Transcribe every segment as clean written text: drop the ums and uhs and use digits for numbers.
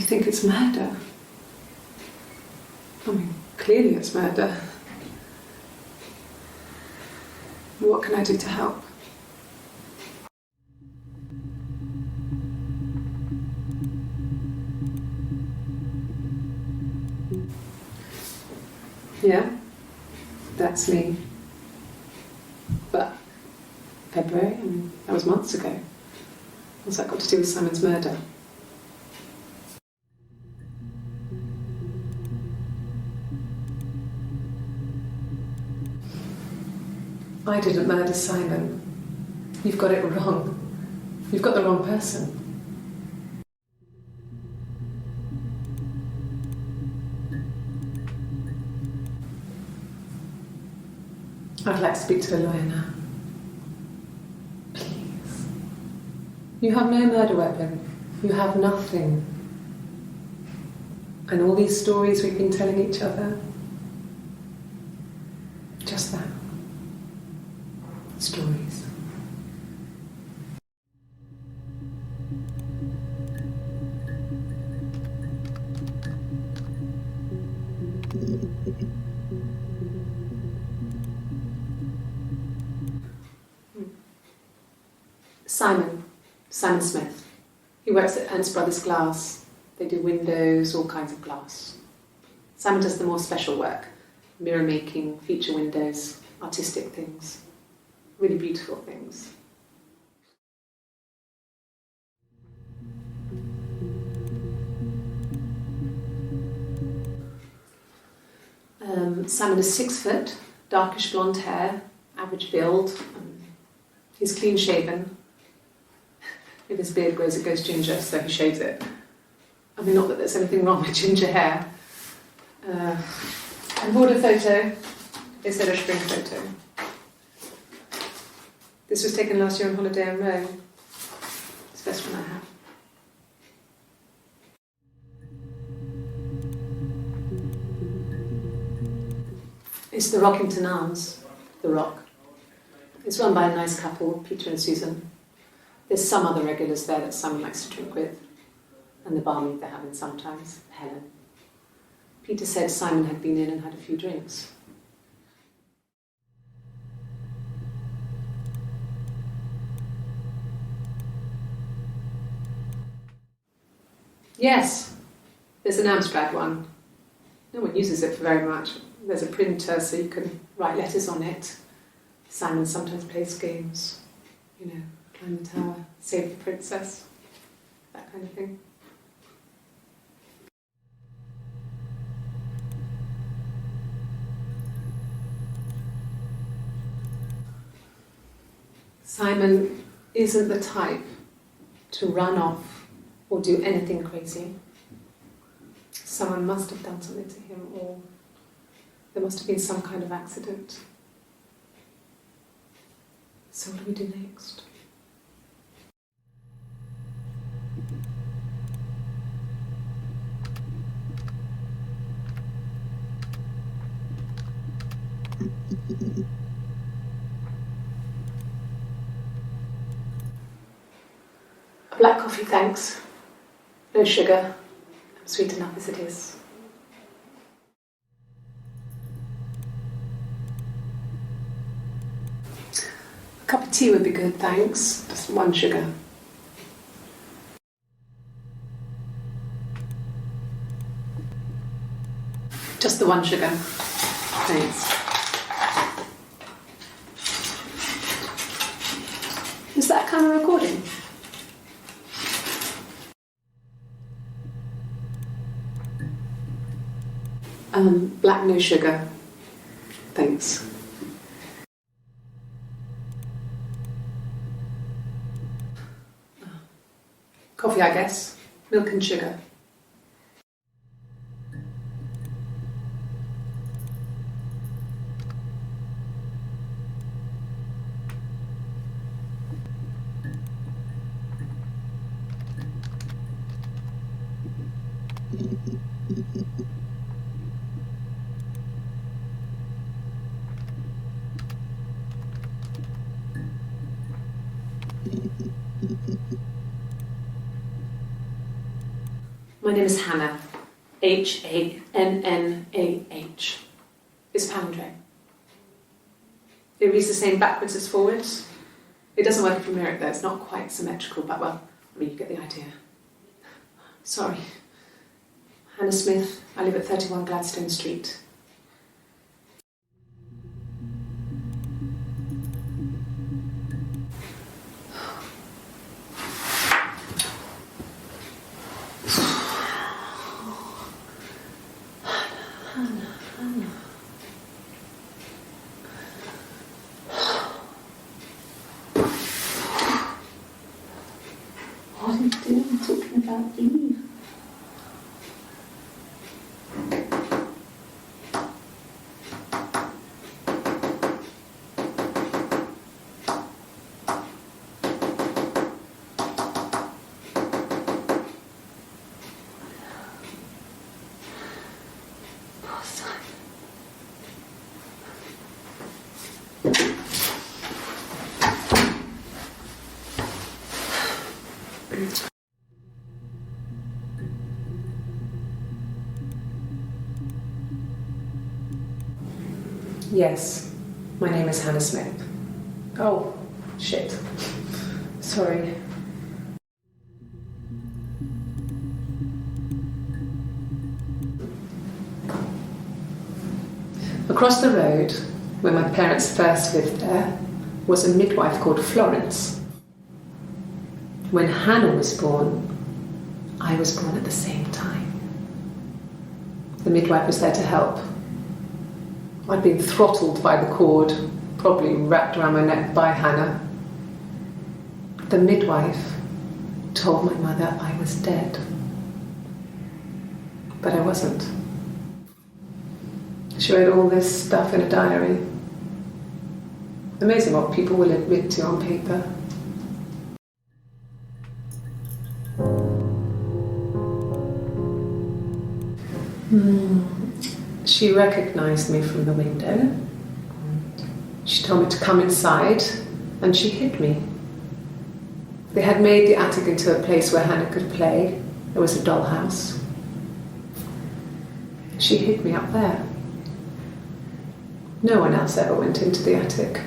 think it's murder. I mean, clearly it's murder. What can I do to help? Yeah, that's me. But February, I mean, that was months ago. What's that got to do with Simon's murder? I didn't murder Simon. You've got it wrong. You've got the wrong person. I'd like to speak to a lawyer now. Please. You have no murder weapon. You have nothing. And all these stories we've been telling each other, just that. Stories. Simon Smith. He works at Ernst Brothers Glass. They do windows, all kinds of glass. Simon does the more special work, mirror making, feature windows, artistic things, really beautiful things. Simon is 6 foot, darkish blonde hair, average build. He's clean shaven. If his beard grows, it goes ginger, so he shaves it. I mean, not that there's anything wrong with ginger hair. And bought a photo. They said a spring photo. This was taken last year on holiday in Rome. It's the best one I have. It's the Rockington Arms, the Rock. It's run by a nice couple, Peter and Susan. There's some other regulars there that Simon likes to drink with, and the barmaid they're having sometimes, Helen. Peter said Simon had been in and had a few drinks. Yes, there's an Amstrad one. No one uses it for very much. There's a printer so you can write letters on it. Simon sometimes plays games, you know, climb the tower, save the princess, that kind of thing. Simon isn't the type to run off or do anything crazy. Someone must have done something to him, or there must have been some kind of accident. So what do we do next? A black coffee, thanks. No sugar. I'm sweet enough as it is. A cup of tea would be good, thanks. Just 1 sugar. Just the 1 sugar. Thanks. Is that camera recording? Black, no sugar. Thanks. Coffee, I guess. Milk and sugar. My name is Hannah. H-A-N-N-A-H. It's palindrome. It reads the same backwards as forwards. It doesn't work if you mirror it though, it's not quite symmetrical, but well, I mean, you get the idea. Sorry. Hannah Smith, I live at 31 Gladstone Street. What are you doing talking about Eve? Poor Simon. Yes, my name is Hannah Smith. Oh, shit. Sorry. Across the road, where my parents first lived there, was a midwife called Florence. When Hannah was born, I was born at the same time. The midwife was there to help. I'd been throttled by the cord, probably wrapped around my neck by Hannah. The midwife told my mother I was dead. But I wasn't. She wrote all this stuff in a diary. Amazing what people will admit to on paper. She recognised me from the window. She told me to come inside, and she hid me. They had made the attic into a place where Hannah could play. There was a dollhouse. She hid me up there. No one else ever went into the attic.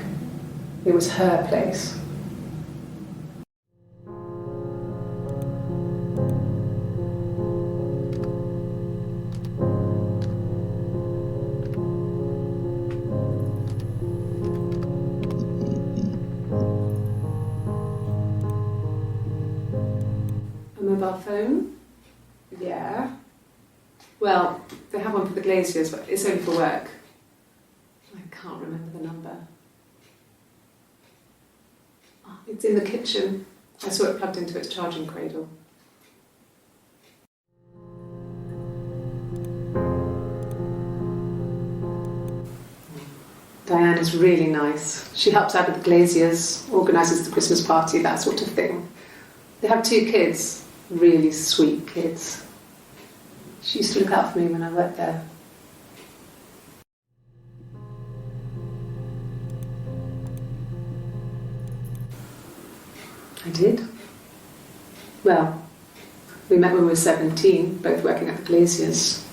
It was her place. A mobile phone? Yeah. Well, they have one for the glaziers, but it's only for work. I can't remember the number. Oh, it's in the kitchen. I saw it plugged into its charging cradle. Diane is really nice. She helps out with the glaziers, organises the Christmas party, that sort of thing. They have 2 kids, really sweet kids. She used to look out for me when I worked there. I did. Well, we met when we were 17, both working at the glaziers.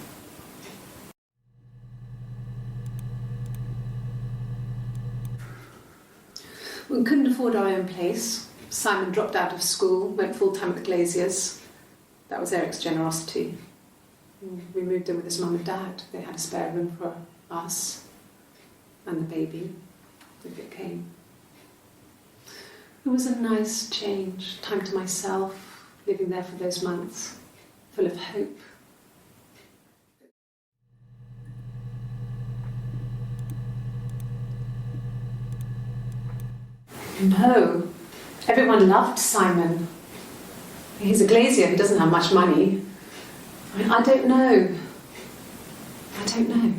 We couldn't afford our own place. Simon dropped out of school, went full-time at the glaziers. That was Eric's generosity. We moved in with his mum and dad. They had a spare room for us and the baby, if it came. It was a nice change, time to myself, living there for those months, full of hope. No, everyone loved Simon. He's a glazier, he doesn't have much money. I don't know. I don't know.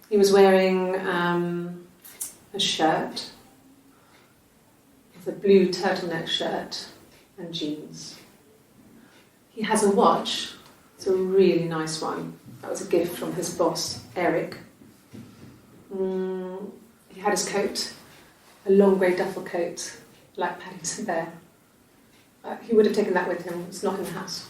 He was wearing a shirt, with a blue turtleneck shirt and jeans. He has a watch. It's a really nice one. That was a gift from his boss, Eric. He had his coat, a long grey duffel coat, like Paddington Bear. He would have taken that with him. It's not in the house.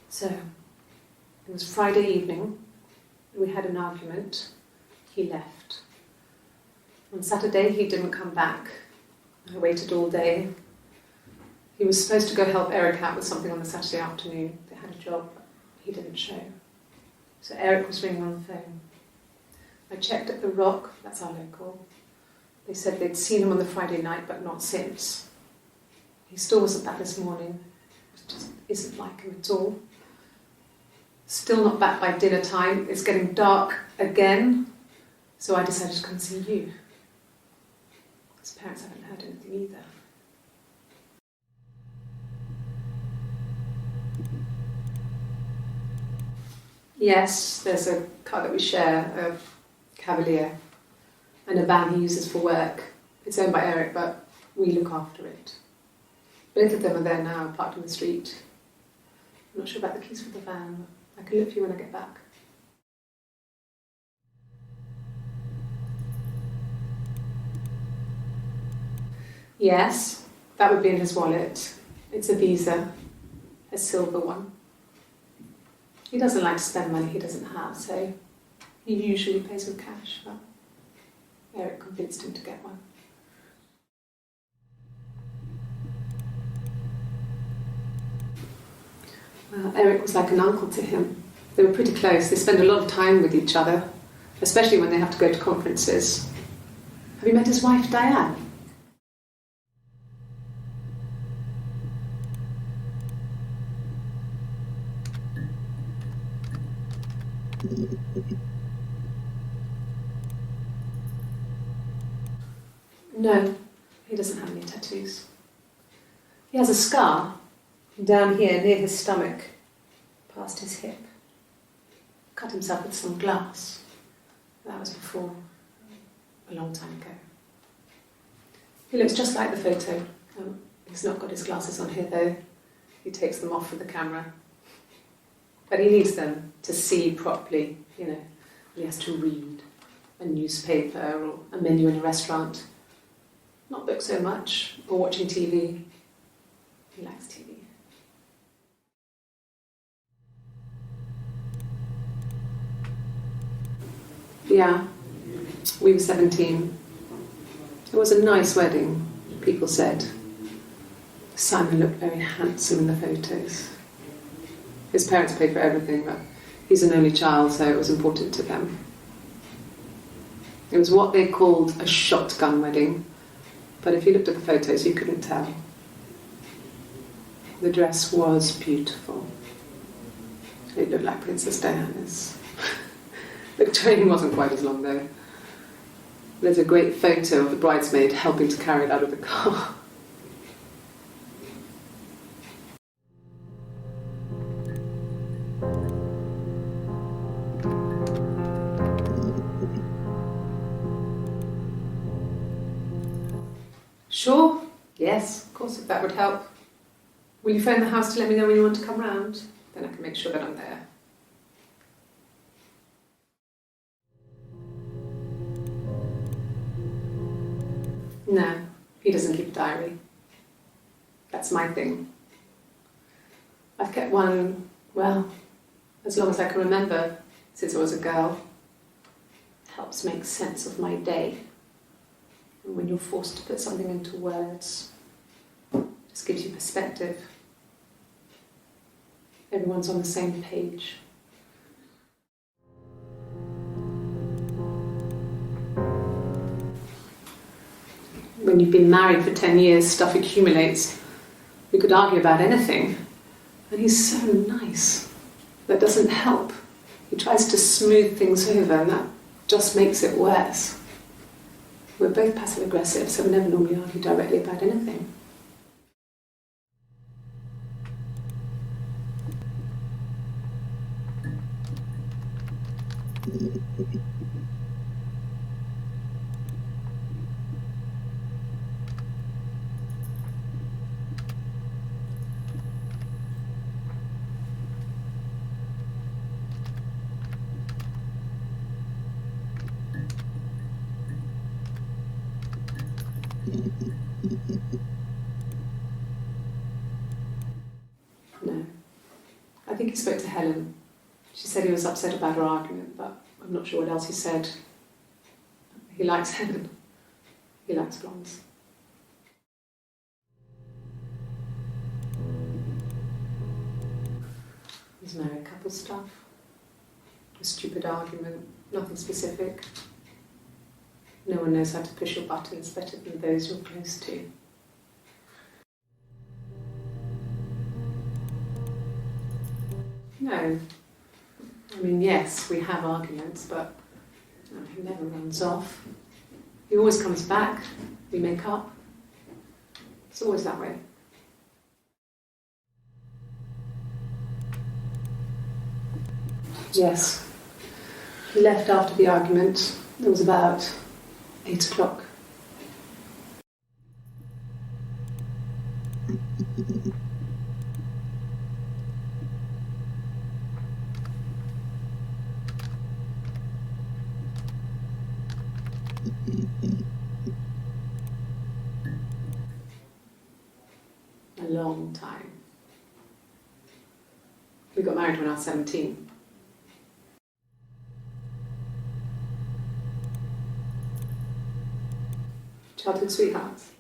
So, it was Friday evening. We had an argument. He left. On Saturday, he didn't come back. I waited all day. He was supposed to go help Eric out with something on the Saturday afternoon. They had a job, but he didn't show. So Eric was ringing on the phone. I checked at the Rock, that's our local. They said they'd seen him on the Friday night, but not since. He still wasn't back this morning. It just isn't like him at all. Still not back by dinner time. It's getting dark again. So I decided to come and see you. His parents haven't heard anything either. Yes, there's a car that we share, a Cavalier, and a van he uses for work. It's owned by Eric, but we look after it. Both of them are there now, parked in the street. I'm not sure about the keys for the van. I can look for you when I get back. Yes, that would be in his wallet. It's a Visa, a silver one. He doesn't like to spend money he doesn't have, so he usually pays with cash, but Eric convinced him to get one. Well, Eric was like an uncle to him. They were pretty close. They spend a lot of time with each other, especially when they have to go to conferences. Have you met his wife, Diane? No, he doesn't have any tattoos. He has a scar down here near his stomach, past his hip. Cut himself with some glass. That was before, a long time ago. He looks just like the photo. He's not got his glasses on here though. He takes them off with the camera. But he needs them to see properly, you know. He has to read a newspaper or a menu in a restaurant. Not book so much, or watching TV. He likes TV. Yeah, we were 17. It was a nice wedding, people said. Simon looked very handsome in the photos. His parents paid for everything, but he's an only child, so it was important to them. It was what they called a shotgun wedding, but if you looked at the photos, you couldn't tell. The dress was beautiful. It looked like Princess Diana's. The train wasn't quite as long, though. There's a great photo of the bridesmaid helping to carry it out of the car. Sure, yes, of course, if that would help. Will you phone the house to let me know when you want to come round? Then I can make sure that I'm there. No, he doesn't keep a diary. That's my thing. I've kept one, well, as long as I can remember, since I was a girl. It helps make sense of my day. And when you're forced to put something into words, it just gives you perspective. Everyone's on the same page. When you've been married for 10 years, stuff accumulates. We could argue about anything. And he's so nice. That doesn't help. He tries to smooth things over, and that just makes it worse. We're both passive-aggressive, so we never normally argue directly about anything. No. I think he spoke to Helen. She said he was upset about her argument, but I'm not sure what else he said. He likes Helen. He likes blondes. His married couple stuff. A stupid argument, nothing specific. No one knows how to push your buttons better than those you're close to. No. I mean, yes, we have arguments, but he never runs off. He always comes back. We make up. It's always that way. Yes. He left after the argument. It was about 8 o'clock. A long time. We got married when I was 17. Childhood sweethearts.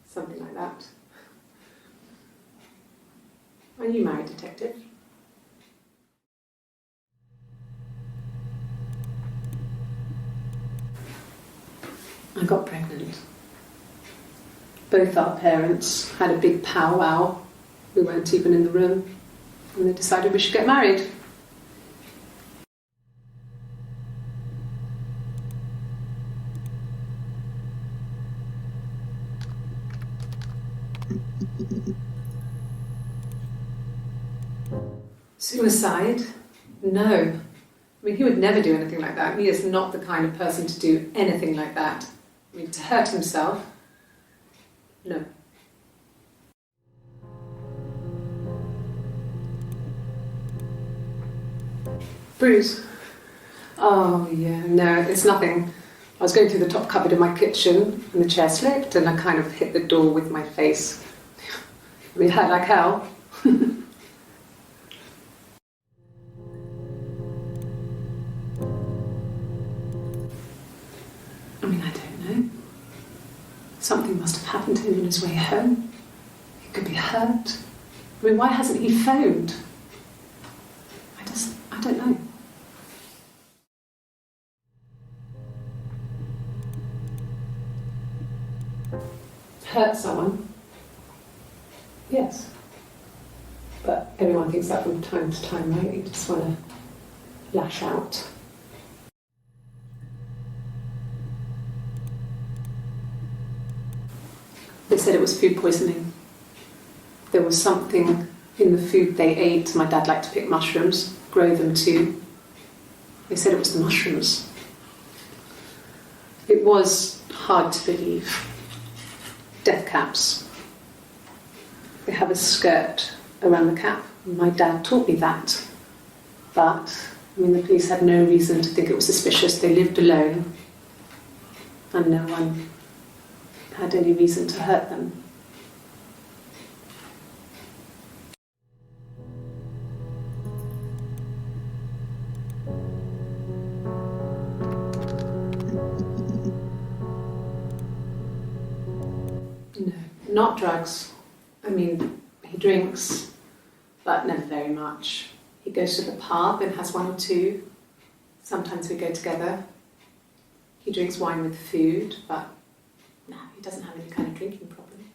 Something like that. Are you married, detective? I got pregnant. Both our parents had a big powwow. We weren't even in the room. And they decided we should get married. Suicide? No. I mean, he would never do anything like that. He is not the kind of person to do anything like that. I mean, to hurt himself? No. Bruise? Oh, yeah, no, it's nothing. I was going through the top cupboard in my kitchen and the chair slipped and I kind of hit the door with my face. I mean, it hurt like hell. I mean, I don't know. Something must have happened to him on his way home. He could be hurt. I mean, why hasn't he phoned? I don't know. Hurt someone? Yes. But everyone thinks that from time to time, right? You just want to lash out. They said it was food poisoning. There was something in the food they ate. My dad liked to pick mushrooms, grow them too. They said it was the mushrooms. It was hard to believe. Death caps. They have a skirt around the cap. My dad taught me that. But, I mean, the police had no reason to think it was suspicious. They lived alone. And no one had any reason to hurt them. No, not drugs. I mean, he drinks, but never very much. He goes to the pub and has one or two. Sometimes we go together. He drinks wine with food, but no, he doesn't have any kind of drinking problem.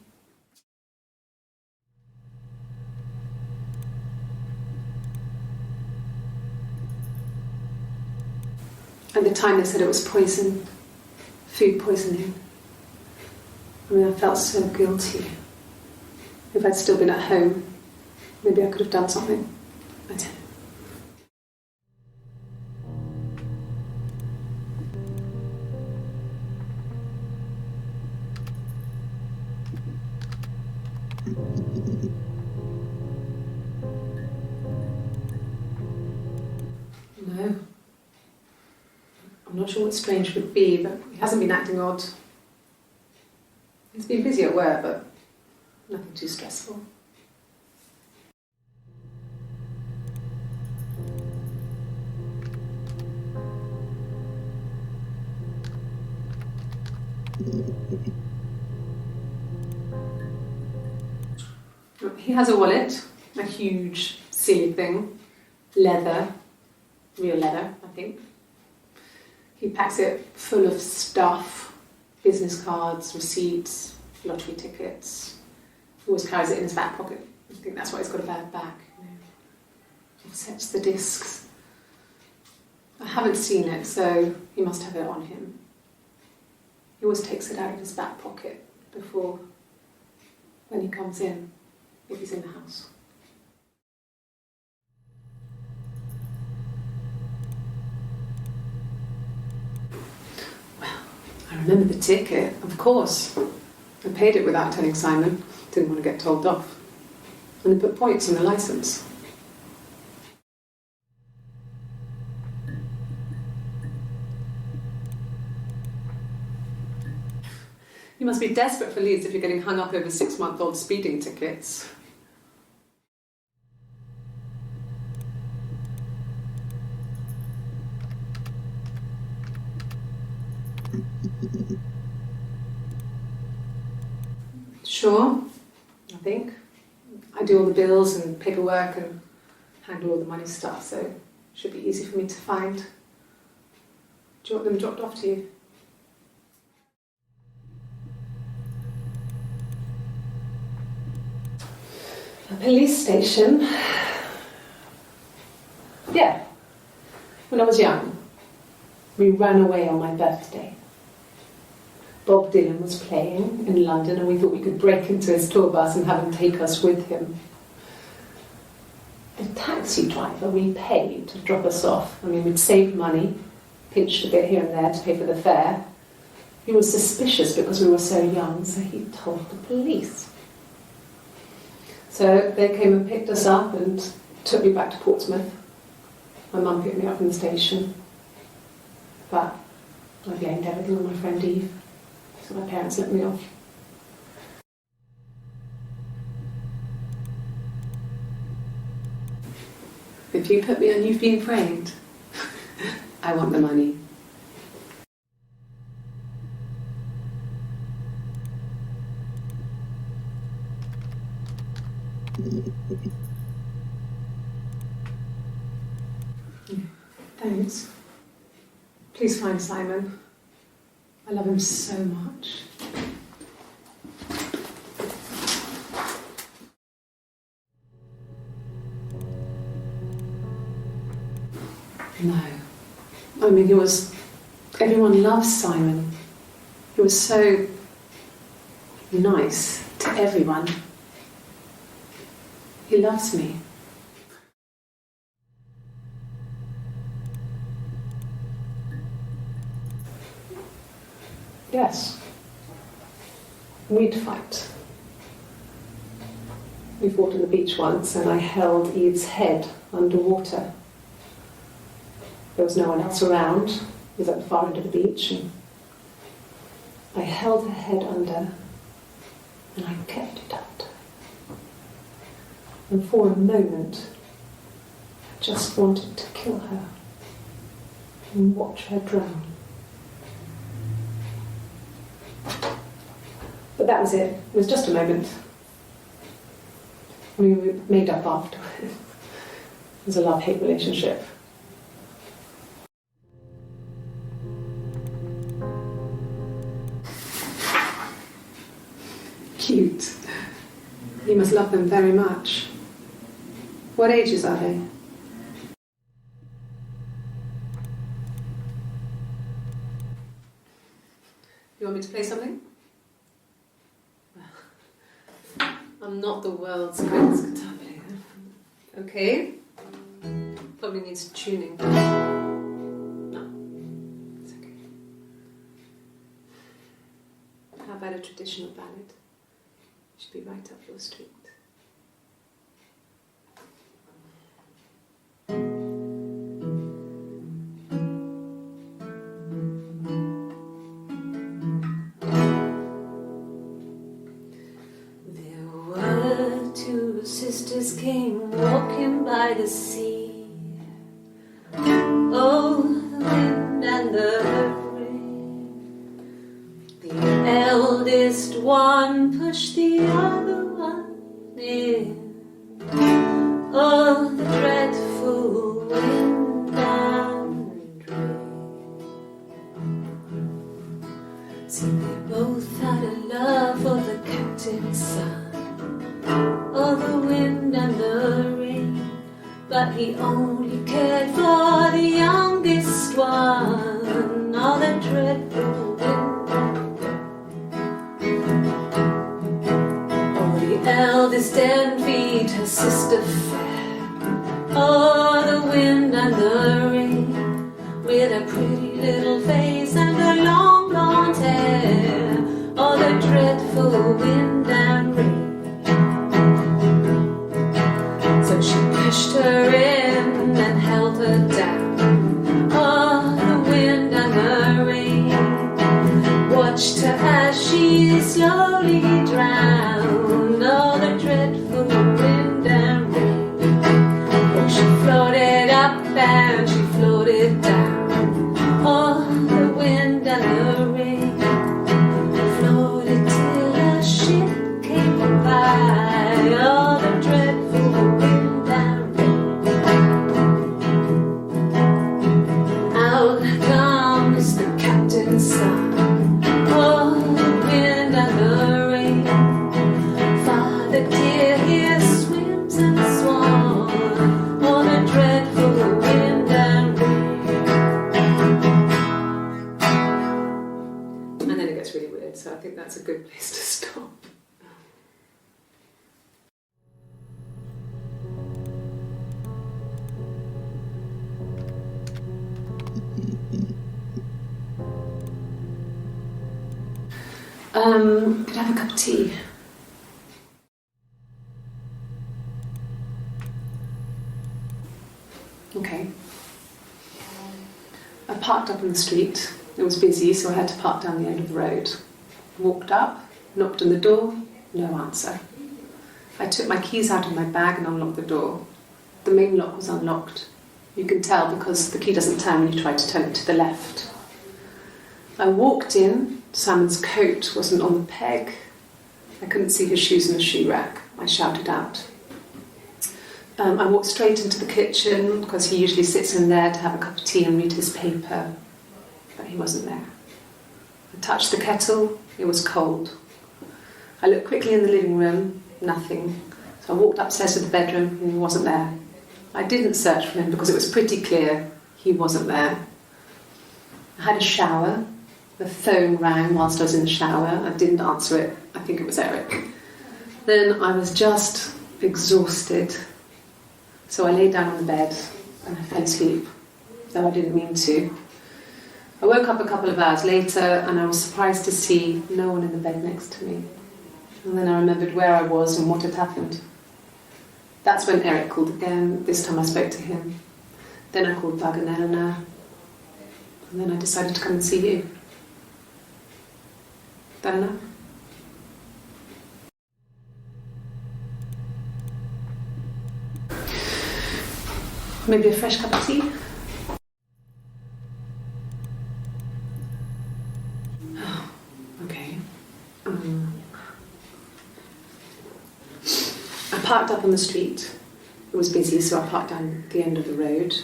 At the time they said it was poison, food poisoning. I mean, I felt so guilty. If I'd still been at home, maybe I could have done something. I don't know. No. I'm not sure what strange would be, but he hasn't been acting odd. He's been busy at work, but nothing too stressful. He has a wallet, a huge, silly thing, leather, real leather, I think. He packs it full of stuff, business cards, receipts, lottery tickets. He always carries it in his back pocket. I think that's why he's got a bad back. He sets the discs. I haven't seen it, so he must have it on him. He always takes it out of his back pocket before, when he comes in, if he's in the house. Well, I remember the ticket, of course. I paid it without telling Simon. Didn't want to get told off. And they put points on the licence. You must be desperate for leads if you're getting hung up over 6-month-old speeding tickets. Sure, I think. I do all the bills and paperwork and handle all the money stuff, so it should be easy for me to find. Do you want them dropped off to you? A police station? Yeah. When I was young, we ran away on my birthday. Bob Dylan was playing in London and we thought we could break into his tour bus and have him take us with him. The taxi driver we paid to drop us off, I mean, we'd saved money, pinched a bit here and there to pay for the fare. He was suspicious because we were so young, so he told the police. So they came and picked us up and took me back to Portsmouth. My mum picked me up from the station. But I blamed everything on my friend Eve. So my parents let me off. If you put me on You've Been Framed, I want the money. Thanks. Please find Simon. I love him so much. No. I mean, everyone loves Simon. He was so nice to everyone. He loves me. Yes. We'd fight. We fought on the beach once and I held Eve's head underwater. There was no one else around. It was at the far end of the beach and I held her head under and I kept it under. And for a moment, I just wanted to kill her and watch her drown. But that was it. It was just a moment. We were made up after. It was a love-hate relationship. Cute. You must love them very much. What ages are they? You want me to play something? I'm not the world's greatest guitar player. Okay. Probably needs tuning. No, it's okay. How about a traditional ballad? Should be right up your street. There were two sisters came walking by the sea. Oh, the wind and the rain. The eldest one pushed the other one in. Oh, the dreadful wind and rain. See, they both had a love for the captain's son. Oh, the wind and the rain. But he only cared for the youngest one. Oh, the dreadful wind and rain. Oh, the eldest envied her sister fair. Oh, the wind and the rain. With a pretty little face and her long blonde hair. Oh, the dreadful wind and rain. So she pushed her in and held her down. Oh, the wind and the rain. Watched her as she slowly drowned. Oh, the dreadful wind and rain. Oh, she floated up and she floated down. Oh, the wind and the rain. Floated till a ship came by. Oh, the dreadful wind and rain. Out comes the captain's son. Oh, the wind and the rain. Father dear, here swims and swan. Oh, the dreadful wind and rain. And then it gets really weird, so I think that's a good place to stop. Could I have a cup of tea? Okay. I parked up on the street. It was busy, so I had to park down the end of the road. Walked up, knocked on the door, no answer. I took my keys out of my bag and unlocked the door. The main lock was unlocked. You can tell because the key doesn't turn when you try to turn it to the left. I walked in. Simon's coat wasn't on the peg. I couldn't see his shoes in the shoe rack. I shouted out. I walked straight into the kitchen because he usually sits in there to have a cup of tea and read his paper, but he wasn't there. I touched the kettle, it was cold. I looked quickly in the living room, nothing. So I walked upstairs to the bedroom and he wasn't there. I didn't search for him because it was pretty clear he wasn't there. I had a shower. The phone rang whilst I was in the shower. I didn't answer it. I think it was Eric. Then I was just exhausted. So I lay down on the bed and I fell asleep, though I didn't mean to. I woke up a couple of hours later and I was surprised to see no one in the bed next to me. And then I remembered where I was and what had happened. That's when Eric called again. This time I spoke to him. Then I called Doug and Eleanor. And then I decided to come and see you. That enough? Maybe a fresh cup of tea? Oh, okay. I parked up on the street. It was busy, so I parked down the end of the road.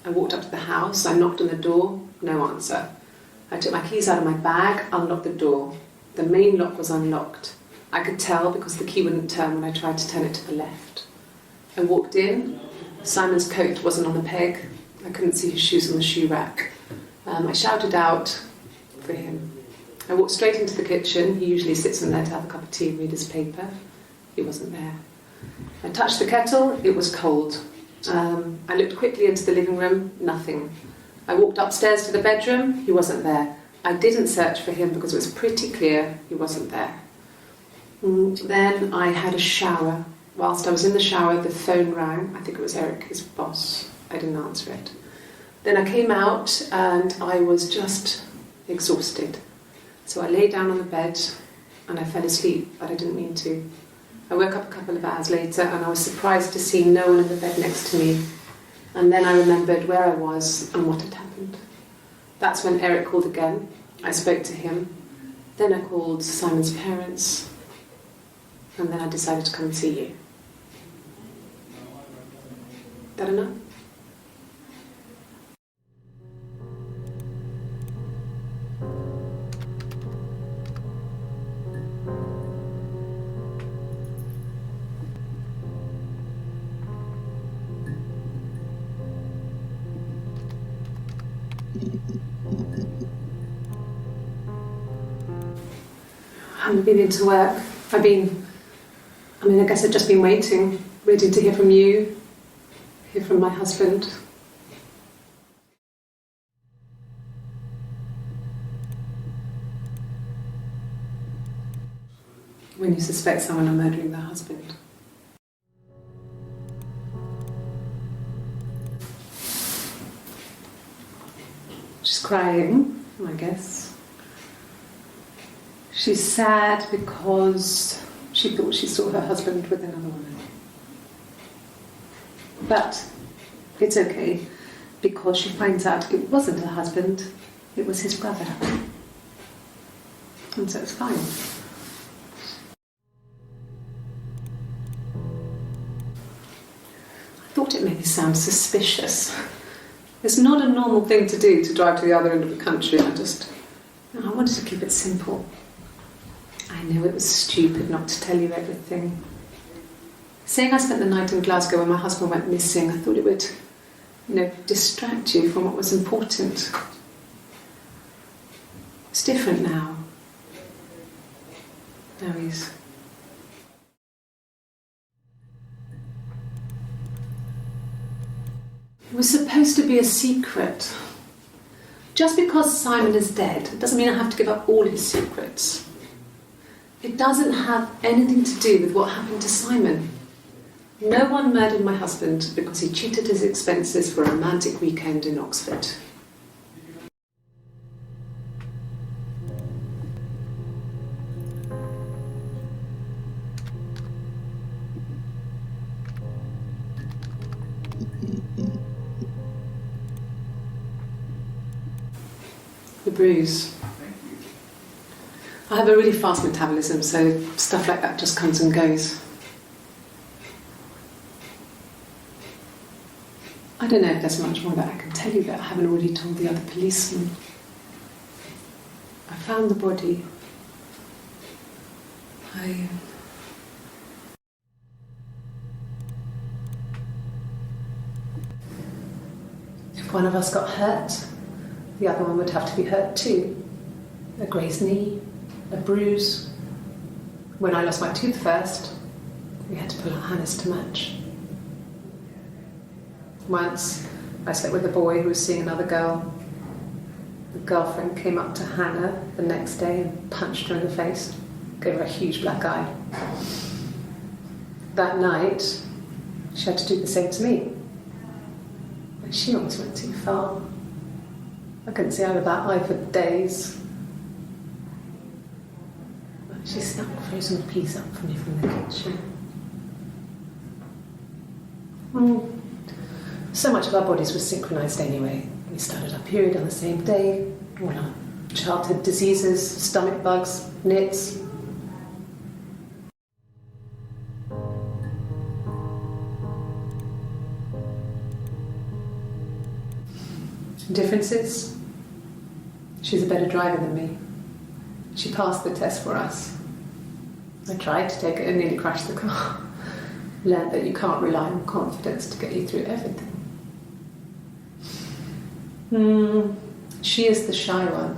I walked up to the house. I knocked on the door. No answer. I took my keys out of my bag, unlocked the door. The main lock was unlocked. I could tell because the key wouldn't turn when I tried to turn it to the left. I walked in. Simon's coat wasn't on the peg. I couldn't see his shoes on the shoe rack. I shouted out for him. I walked straight into the kitchen. He usually sits in there to have a cup of tea and read his paper. He wasn't there. I touched the kettle. It was cold. I looked quickly into the living room. Nothing. I walked upstairs to the bedroom. He wasn't there. I didn't search for him because it was pretty clear he wasn't there. Then I had a shower. Whilst I was in the shower, the phone rang. I think it was Eric, his boss. I didn't answer it. Then I came out and I was just exhausted. So I lay down on the bed and I fell asleep, but I didn't mean to. I woke up a couple of hours later and I was surprised to see no one in the bed next to me. And then I remembered where I was and what had happened. That's when Eric called again. I spoke to him. Then I called Simon's parents. And then I decided to come and see you. Is that enough? I haven't been into work. I guess I've just been waiting, ready to hear from you, hear from my husband. When you suspect someone of murdering their husband. She's crying, I guess. She's sad because she thought she saw her husband with another woman. But it's okay, because she finds out it wasn't her husband, it was his brother. And so it's fine. I thought it made me sound suspicious. It's not a normal thing to do, to drive to the other end of the country. I wanted to keep it simple. I know it was stupid not to tell you everything. Saying I spent the night in Glasgow when my husband went missing, I thought it would, distract you from what was important. It's different now. Now he's... It was supposed to be a secret. Just because Simon is dead, it doesn't mean I have to give up all his secrets. It doesn't have anything to do with what happened to Simon. No one murdered my husband because he cheated his expenses for a romantic weekend in Oxford. The bruise. I have a really fast metabolism, so stuff like that just comes and goes. I don't know if there's much more that I can tell you that I haven't already told the other policemen. I found the body. If one of us got hurt, the other one would have to be hurt too. A grazed knee, a bruise. When I lost my tooth first, we had to pull out Hannah's to match. Once, I slept with a boy who was seeing another girl. The girlfriend came up to Hannah the next day and punched her in the face, gave her a huge black eye. That night, she had to do the same to me. But she almost went too far. I couldn't see out of that eye for days. She snuck frozen peas up for me from the kitchen. So much of our bodies was synchronised anyway. We started our period on the same day. All our childhood diseases, stomach bugs, nits. Differences? She's a better driver than me. She passed the test for us. I tried to take it and nearly crashed the car. Learned that you can't rely on confidence to get you through everything. She is the shy one.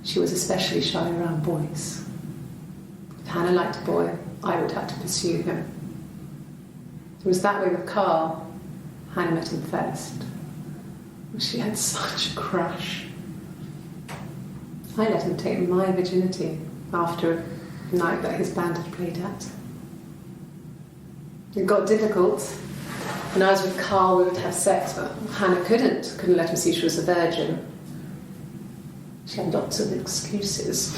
She was especially shy around boys. If Hannah liked a boy, I would have to pursue him. It was that way with Carl. Hannah met him first. She had such a crush. I let him take my virginity after night that his band had played at. It got difficult. When I was with Carl, we would have sex, but Hannah couldn't let him see she was a virgin. She had lots of excuses.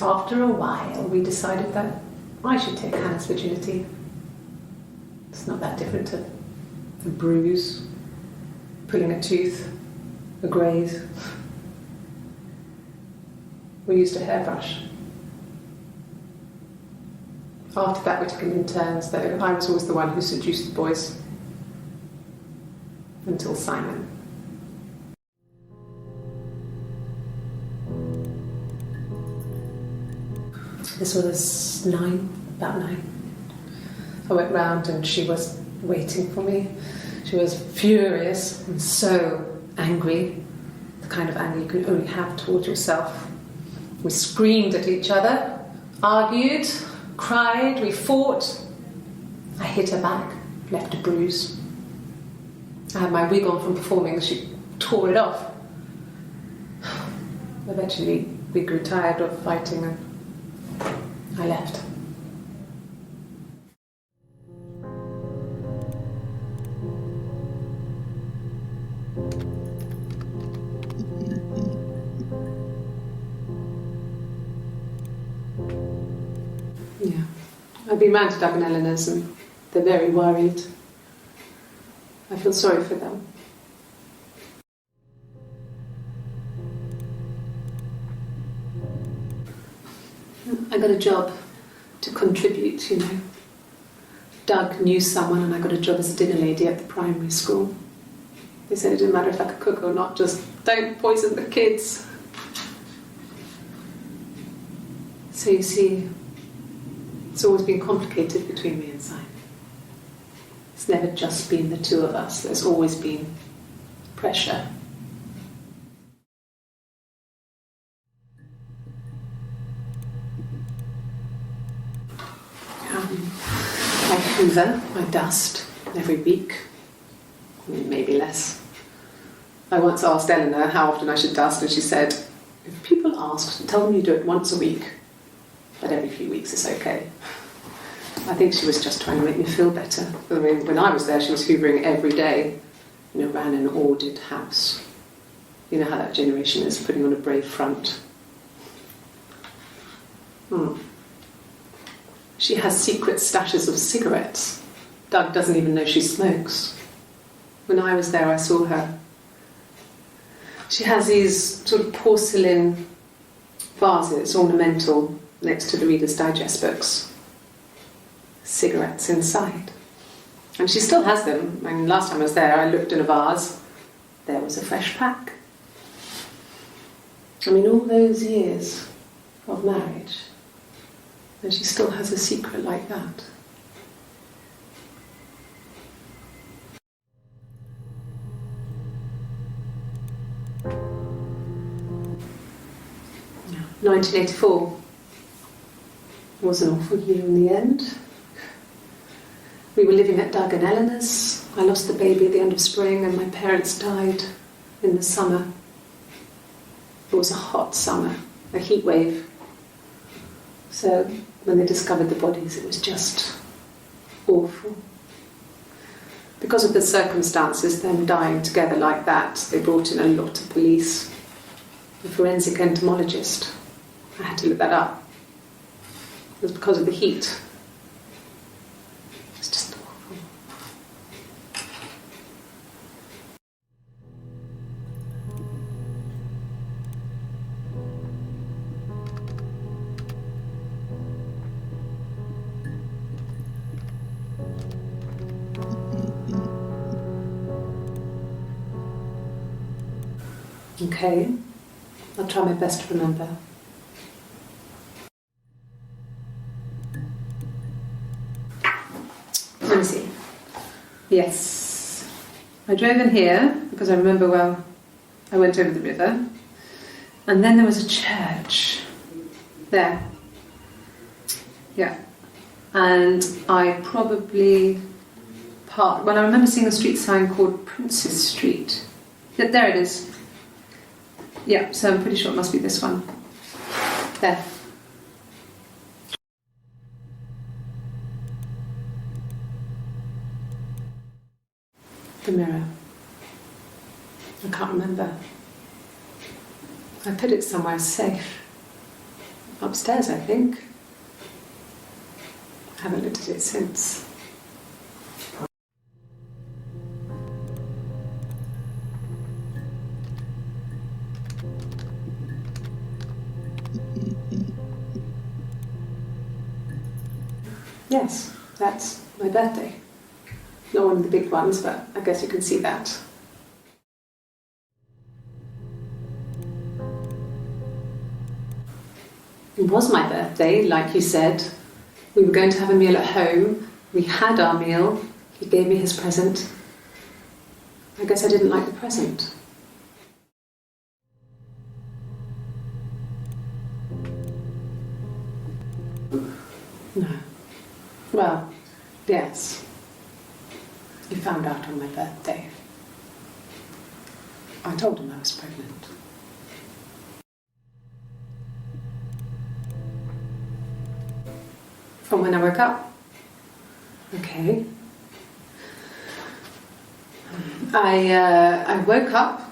After a while, we decided that I should take Hannah's virginity. It's not that different to a bruise, pulling a tooth, a graze. We used a hairbrush. After that, we took it in turns, though. I was always the one who seduced the boys. Until Simon. This was about 9. I went round and she was waiting for me. She was furious and so angry, the kind of anger you can only have towards yourself. We screamed at each other, argued, cried, we fought. I hit her back, left a bruise. I had my wig on from performing, she tore it off. Eventually, we grew tired of fighting and I left. Yeah. I've been round to Doug and Eleanor's and they're very worried. I feel sorry for them. I got a job to contribute, you know. Doug knew someone and I got a job as a dinner lady at the primary school. They said it didn't matter if I could cook or not, just don't poison the kids. So you see, it's always been complicated between me and Simon. It's never just been the two of us, there's always been pressure. I hoover, I dust every week, maybe less. I once asked Eleanor how often I should dust and she said, if people ask, tell them you do it once a week, but every few weeks is okay. I think she was just trying to make me feel better. I mean, when I was there, she was hoovering every day, you know, ran an ordered house. You know how that generation is, putting on a brave front. She has secret stashes of cigarettes. Doug doesn't even know she smokes. When I was there, I saw her. She has these sort of porcelain vases, ornamental, next to the Reader's Digest books. Cigarettes inside. And she still has them. I mean, last time I was there, I looked in a vase. There was a fresh pack. I mean, all those years of marriage, and she still has a secret like that. Yeah. 1984 was an awful year in the end. We were living at Doug and Eleanor's. I lost the baby at the end of spring and my parents died in the summer. It was a hot summer, a heat wave. So when they discovered the bodies, it was just awful. Because of the circumstances, them dying together like that, they brought in a lot of police. A forensic entomologist. I had to look that up. It was because of the heat. It's just awful. Okay, I'll try my best to remember. Let me see. Yes. I drove in here because I remember well I went over the river and then there was a church there. Yeah. And I probably parked, well I remember seeing a street sign called Princess Street. Yeah, there it is. Yeah, so I'm pretty sure it must be this one. There. The mirror. I can't remember. I put it somewhere safe. Upstairs, I think. I haven't looked at it since. Yes, that's my birthday. Not one of the big ones, but I guess you can see that. It was my birthday, like you said. We were going to have a meal at home. We had our meal. He gave me his present. I guess I didn't like the present. No. Well, yes. He found out on my birthday. I told him I was pregnant. From when I woke up. Okay. I woke up.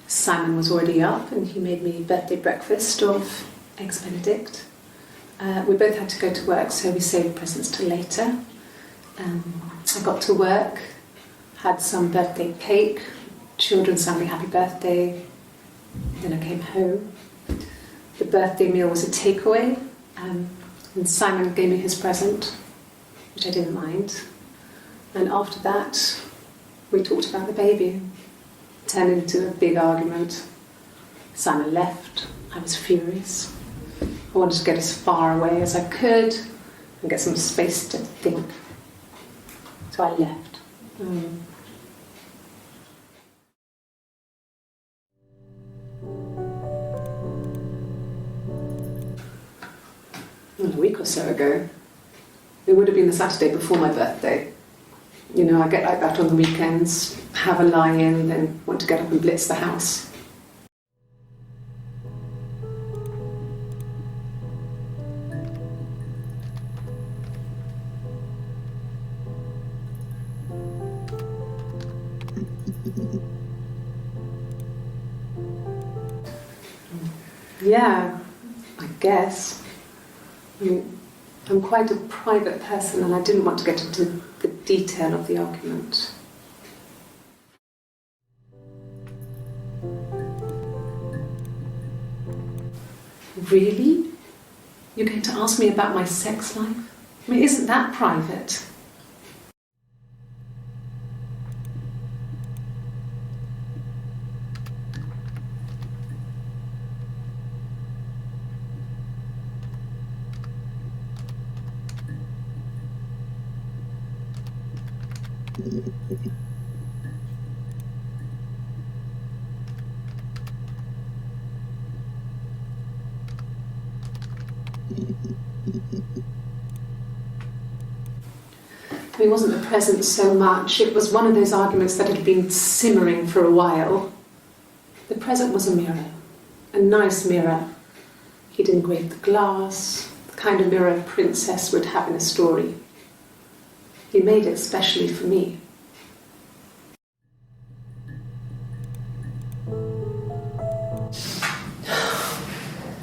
Simon was already up and he made me birthday breakfast of eggs Benedict. We both had to go to work, so we saved presents till later. I got to work, had some birthday cake, children sang me happy birthday. Then I came home. The birthday meal was a takeaway, and Simon gave me his present, which I didn't mind. And after that, we talked about the baby. It turned into a big argument. Simon left. I was furious. I wanted to get as far away as I could and get some space to think. So I left. A week or so ago. It would have been the Saturday before my birthday. You know, I get like that on the weekends, have a lie-in, then want to get up and blitz the house. Yeah, I guess. I mean, I'm quite a private person and I didn't want to get into the detail of the argument. Really? You're going to ask me about my sex life? I mean, isn't that private? It wasn't the present so much, it was one of those arguments that had been simmering for a while. The present was a mirror, a nice mirror. He'd engraved the glass, the kind of mirror a princess would have in a story. He made it specially for me.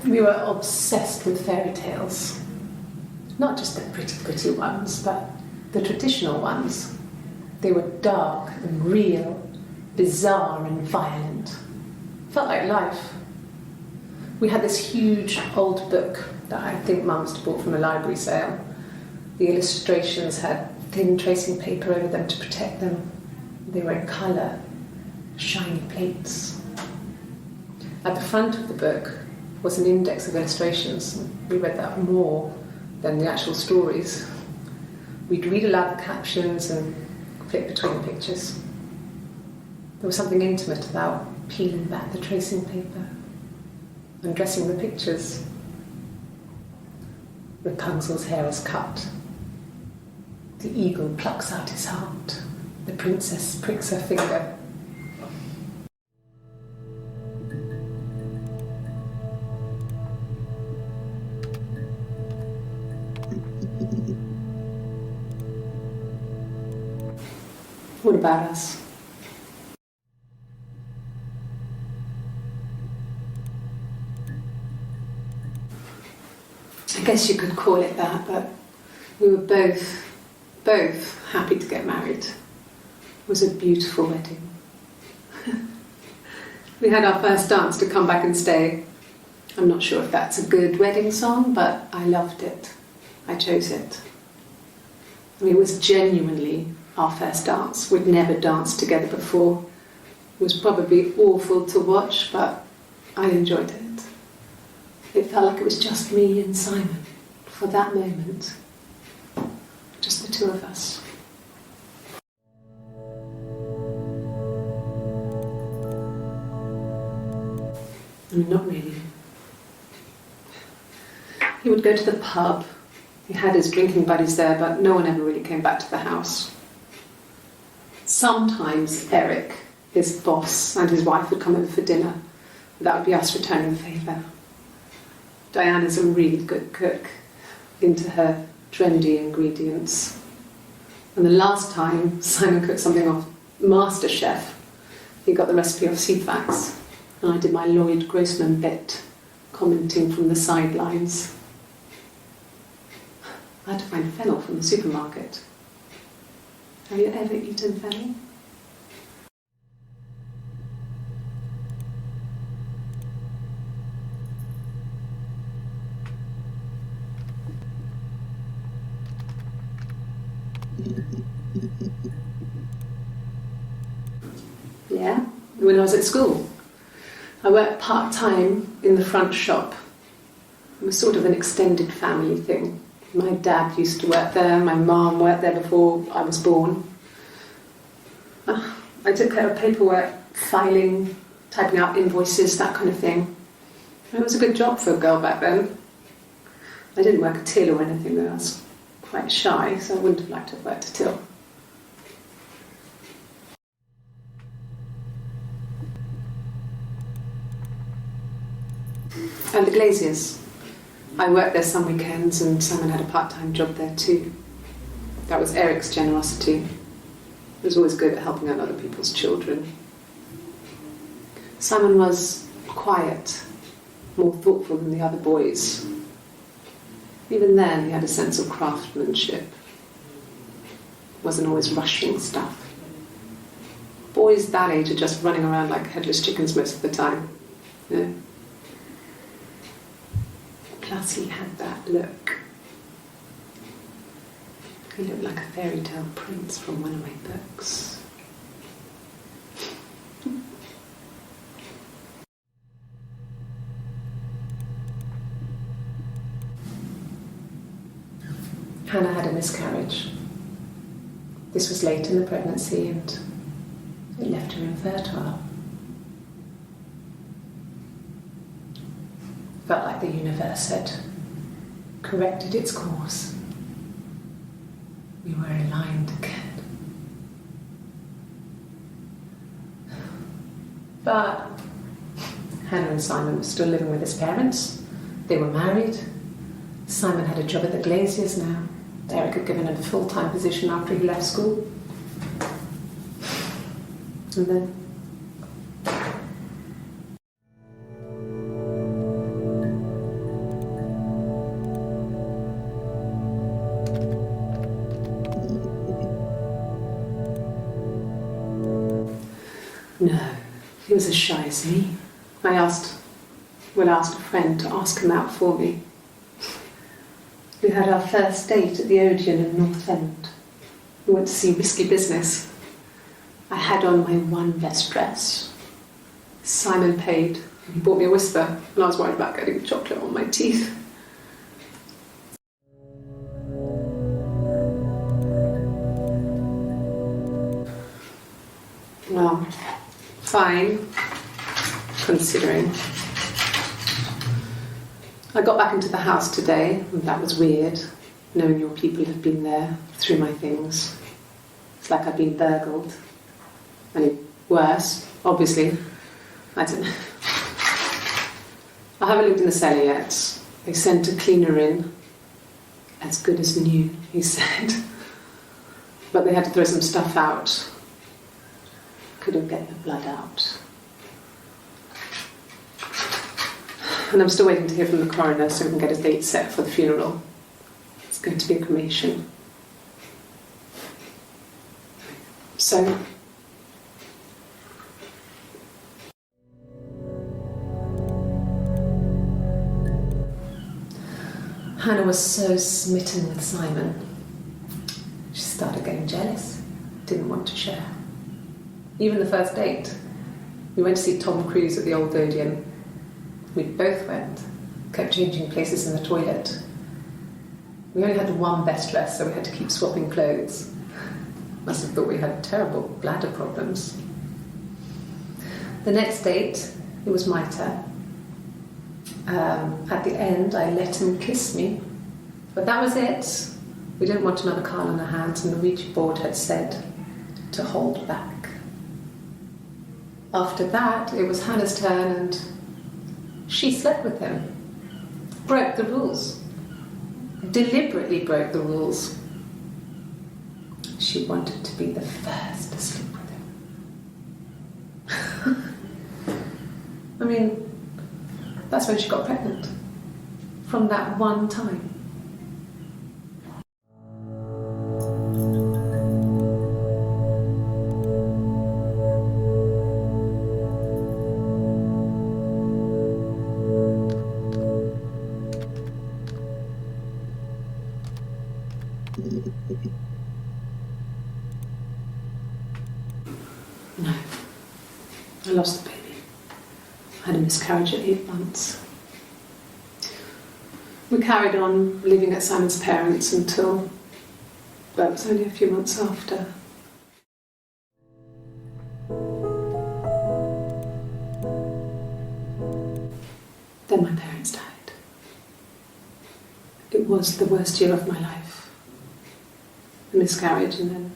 We were obsessed with fairy tales. Not just the pretty ones, but the traditional ones. They were dark and real, bizarre and violent. Felt like life. We had this huge old book that I think Mum must have bought from a library sale. The illustrations had thin tracing paper over them to protect them. They were in colour, shiny plates. At the front of the book was an index of illustrations. We read that more than the actual stories. We'd read aloud the captions and flip between the pictures. There was something intimate about peeling back the tracing paper, undressing the pictures. Rapunzel's hair is cut. The eagle plucks out his heart. The princess pricks her finger. What about us? I guess you could call it that, but we were both happy to get married. It was a beautiful wedding. We had our first dance to Come Back and Stay. I'm not sure if that's a good wedding song, but I loved it. I chose it. I mean, it was genuinely our first dance. We'd never danced together before. It was probably awful to watch, but I enjoyed it. It felt like it was just me and Simon for that moment. Just the two of us. I mean, not really. He would go to the pub. He had his drinking buddies there, but no one ever really came back to the house. Sometimes Eric, his boss, and his wife would come over for dinner. That would be us returning the favour. Diana's a really good cook, into her trendy ingredients. And the last time Simon cooked something off MasterChef, he got the recipe off Ceefax, and I did my Lloyd Grossman bit, commenting from the sidelines. I had to find fennel from the supermarket. Have you ever eaten fennel? Yeah, when I was at school. I worked part-time in the front shop. It was sort of an extended family thing. My dad used to work there, my mum worked there before I was born. I took care of paperwork, filing, typing out invoices, that kind of thing. It was a good job for a girl back then. I didn't work a till or anything though. I was quite shy, so I wouldn't have liked to have worked a till. And the Glaziers. I worked there some weekends and Simon had a part-time job there too. That was Eric's generosity. He was always good at helping out other people's children. Simon was quiet, more thoughtful than the other boys. Even then he had a sense of craftsmanship. Wasn't always rushing stuff. Boys that age are just running around like headless chickens most of the time. You know? Plus he had that look. He looked like a fairy tale prince from one of my books. Hannah had a miscarriage. This was late in the pregnancy and it left her infertile. Felt like the universe had corrected its course. We were aligned again. But Hannah and Simon were still living with his parents. They were married. Simon had a job at the Glaziers now. Eric had given him a full-time position after he left school. And then no, he was as shy as me. I asked a friend to ask him out for me. We had our first date at the Odeon in North End. We went to see Risky Business. I had on my one best dress. Simon paid, and he bought me a Whisper, and I was worried about getting chocolate on my teeth. Well, fine, considering. I got back into the house today, and that was weird, knowing your people have been there through my things. It's like I've been burgled. I mean, worse, obviously. I don't know. I haven't looked in the cellar yet. They sent a cleaner in. As good as new, he said. But they had to throw some stuff out. couldn't get the blood out. And I'm still waiting to hear from the coroner so we can get a date set for the funeral. It's going to be a cremation. So, Hannah was so smitten with Simon. She started getting jealous, didn't want to share. Even the first date, we went to see Tom Cruise at the Old Odeon. We both went, kept changing places in the toilet. We only had one best dress, so we had to keep swapping clothes. Must have thought we had terrible bladder problems. The next date, it was my turn. At the end, I let him kiss me, but that was it. We didn't want another Carl on our hands, and the Ouija board had said to hold back. After that, it was Hannah's turn, and she slept with him. Broke the rules. Deliberately broke the rules. She wanted to be the first to sleep with him. I mean, that's when she got pregnant. From that one time. No. I lost the baby. I had a miscarriage at 8 months. We carried on living at Simon's parents until, well, it was only a few months after. Then my parents died. It was the worst year of my life. A miscarriage and then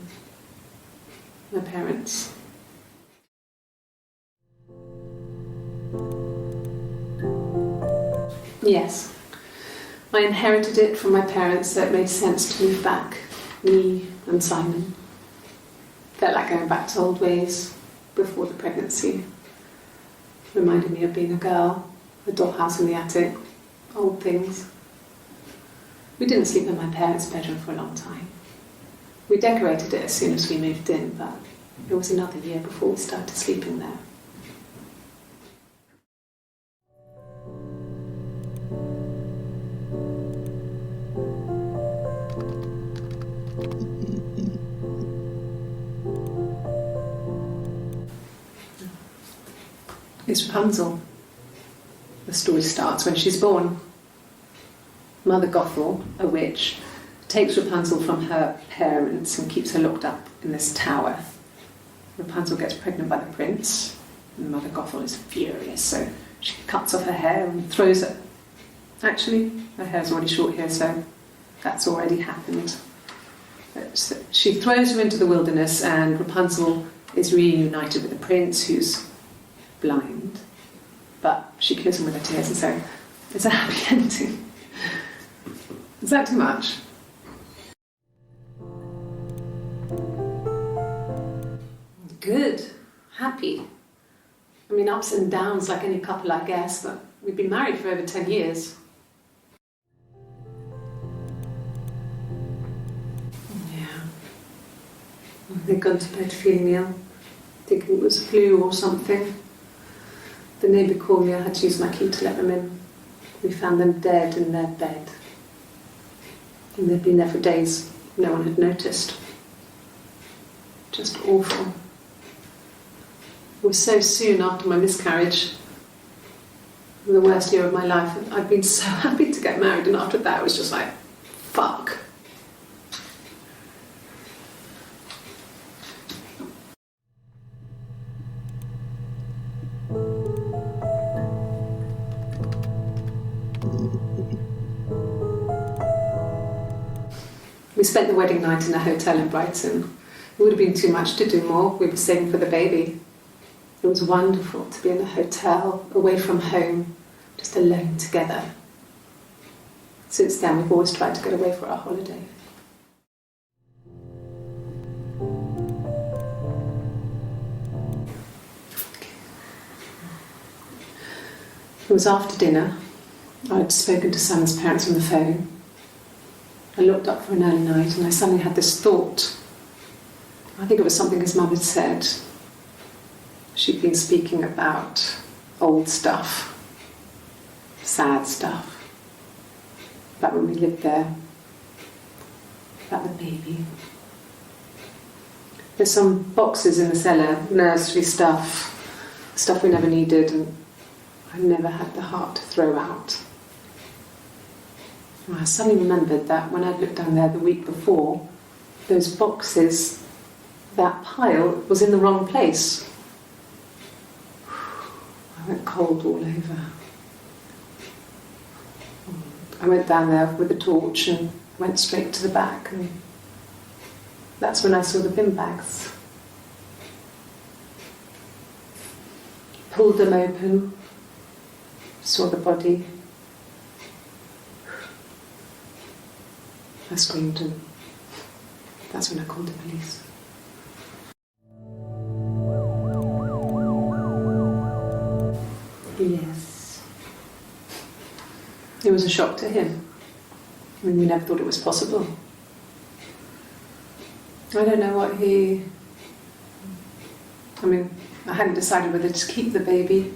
my parents. Yes, I inherited it from my parents, so it made sense to move back, me and Simon. Felt like going back to old ways before the pregnancy. Reminded me of being a girl, a dollhouse in the attic, old things. We didn't sleep in my parents' bedroom for a long time. We decorated it as soon as we moved in, but it was another year before we started sleeping there. It's Rapunzel. The story starts when she's born. Mother Gothel, a witch, takes Rapunzel from her parents and keeps her locked up in this tower. Rapunzel gets pregnant by the prince, and Mother Gothel is furious, so she cuts off her hair and throws it. Actually, her hair's already short here, so that's already happened. So she throws her into the wilderness, and Rapunzel is reunited with the prince, who's blind, but she kills him with her tears, and so it's a happy ending. Is that too much? Good, happy. I mean, ups and downs like any couple, I guess, but we've been married for over 10 years. Yeah. They'd gone to bed feeling ill, thinking it was flu or something. The neighbour called me, I had to use my key to let them in. We found them dead in their bed. And they'd been there for days. No one had noticed. Just awful. It was so soon after my miscarriage. The worst year of my life. I'd been so happy to get married, and after that it was just like, fuck. We spent the wedding night in a hotel in Brighton. It would have been too much to do more. We were saving for the baby. It was wonderful to be in a hotel, away from home, just alone together. Since then, we've always tried to get away for our holiday. It was after dinner. I'd spoken to Sam's parents on the phone. I looked up for an early night and I suddenly had this thought. I think it was something his mum had said. She'd been speaking about old stuff, sad stuff, about when we lived there, about the baby. There's some boxes in the cellar, nursery stuff we never needed, and I never had the heart to throw out. And I suddenly remembered that when I'd looked down there the week before, those boxes, that pile was in the wrong place. I went cold all over. I went down there with a torch and went straight to the back, and that's when I saw the bin bags. Pulled them open, saw the body. I screamed, and that's when I called the police. Yes. It was a shock to him. I mean, we never thought it was possible. I don't know what I hadn't decided whether to keep the baby.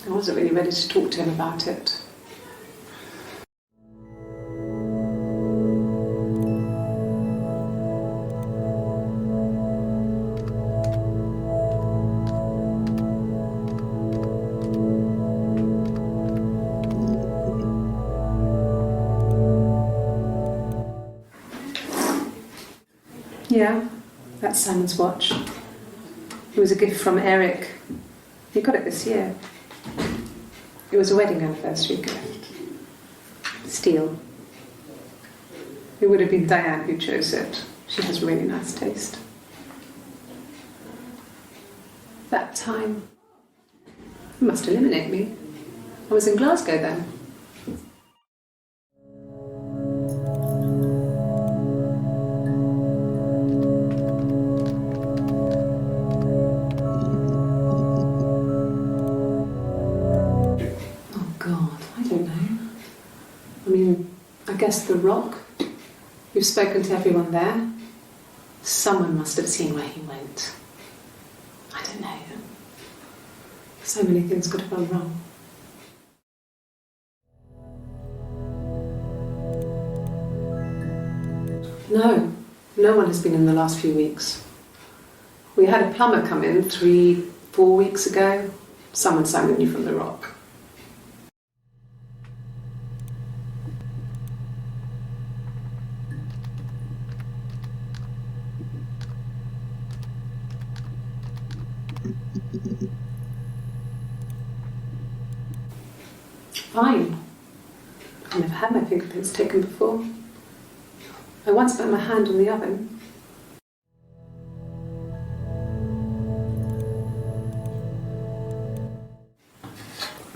I wasn't really ready to talk to him about it. Yeah, that's Simon's watch. It was a gift from Eric. He got it this year. It was a wedding anniversary gift. Steel. It would have been Diane who chose it. She has really nice taste. That time, it must eliminate me. I was in Glasgow then. I guess the Rock. You've spoken to everyone there. Someone must have seen where he went. I don't know. So many things could have gone wrong. No one has been in the last few weeks. We had a plumber come in 3-4 weeks ago. Someone Simon knew from the Rock. Fine. I've never had my fingerprints taken before. I once put my hand on the oven.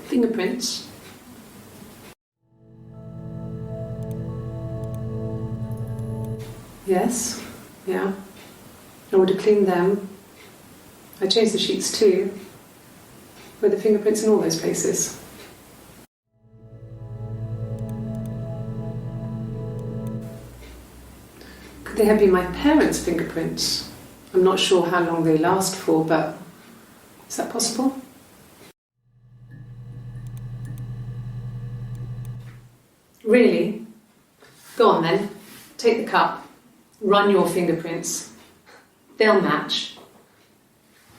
Fingerprints. Yes, yeah. I would have cleaned them. I changed the sheets too. Were the fingerprints in all those places? Could they have been my parents' fingerprints? I'm not sure how long they last for, but is that possible? Really? Go on then. Take the cup. Run your fingerprints. They'll match.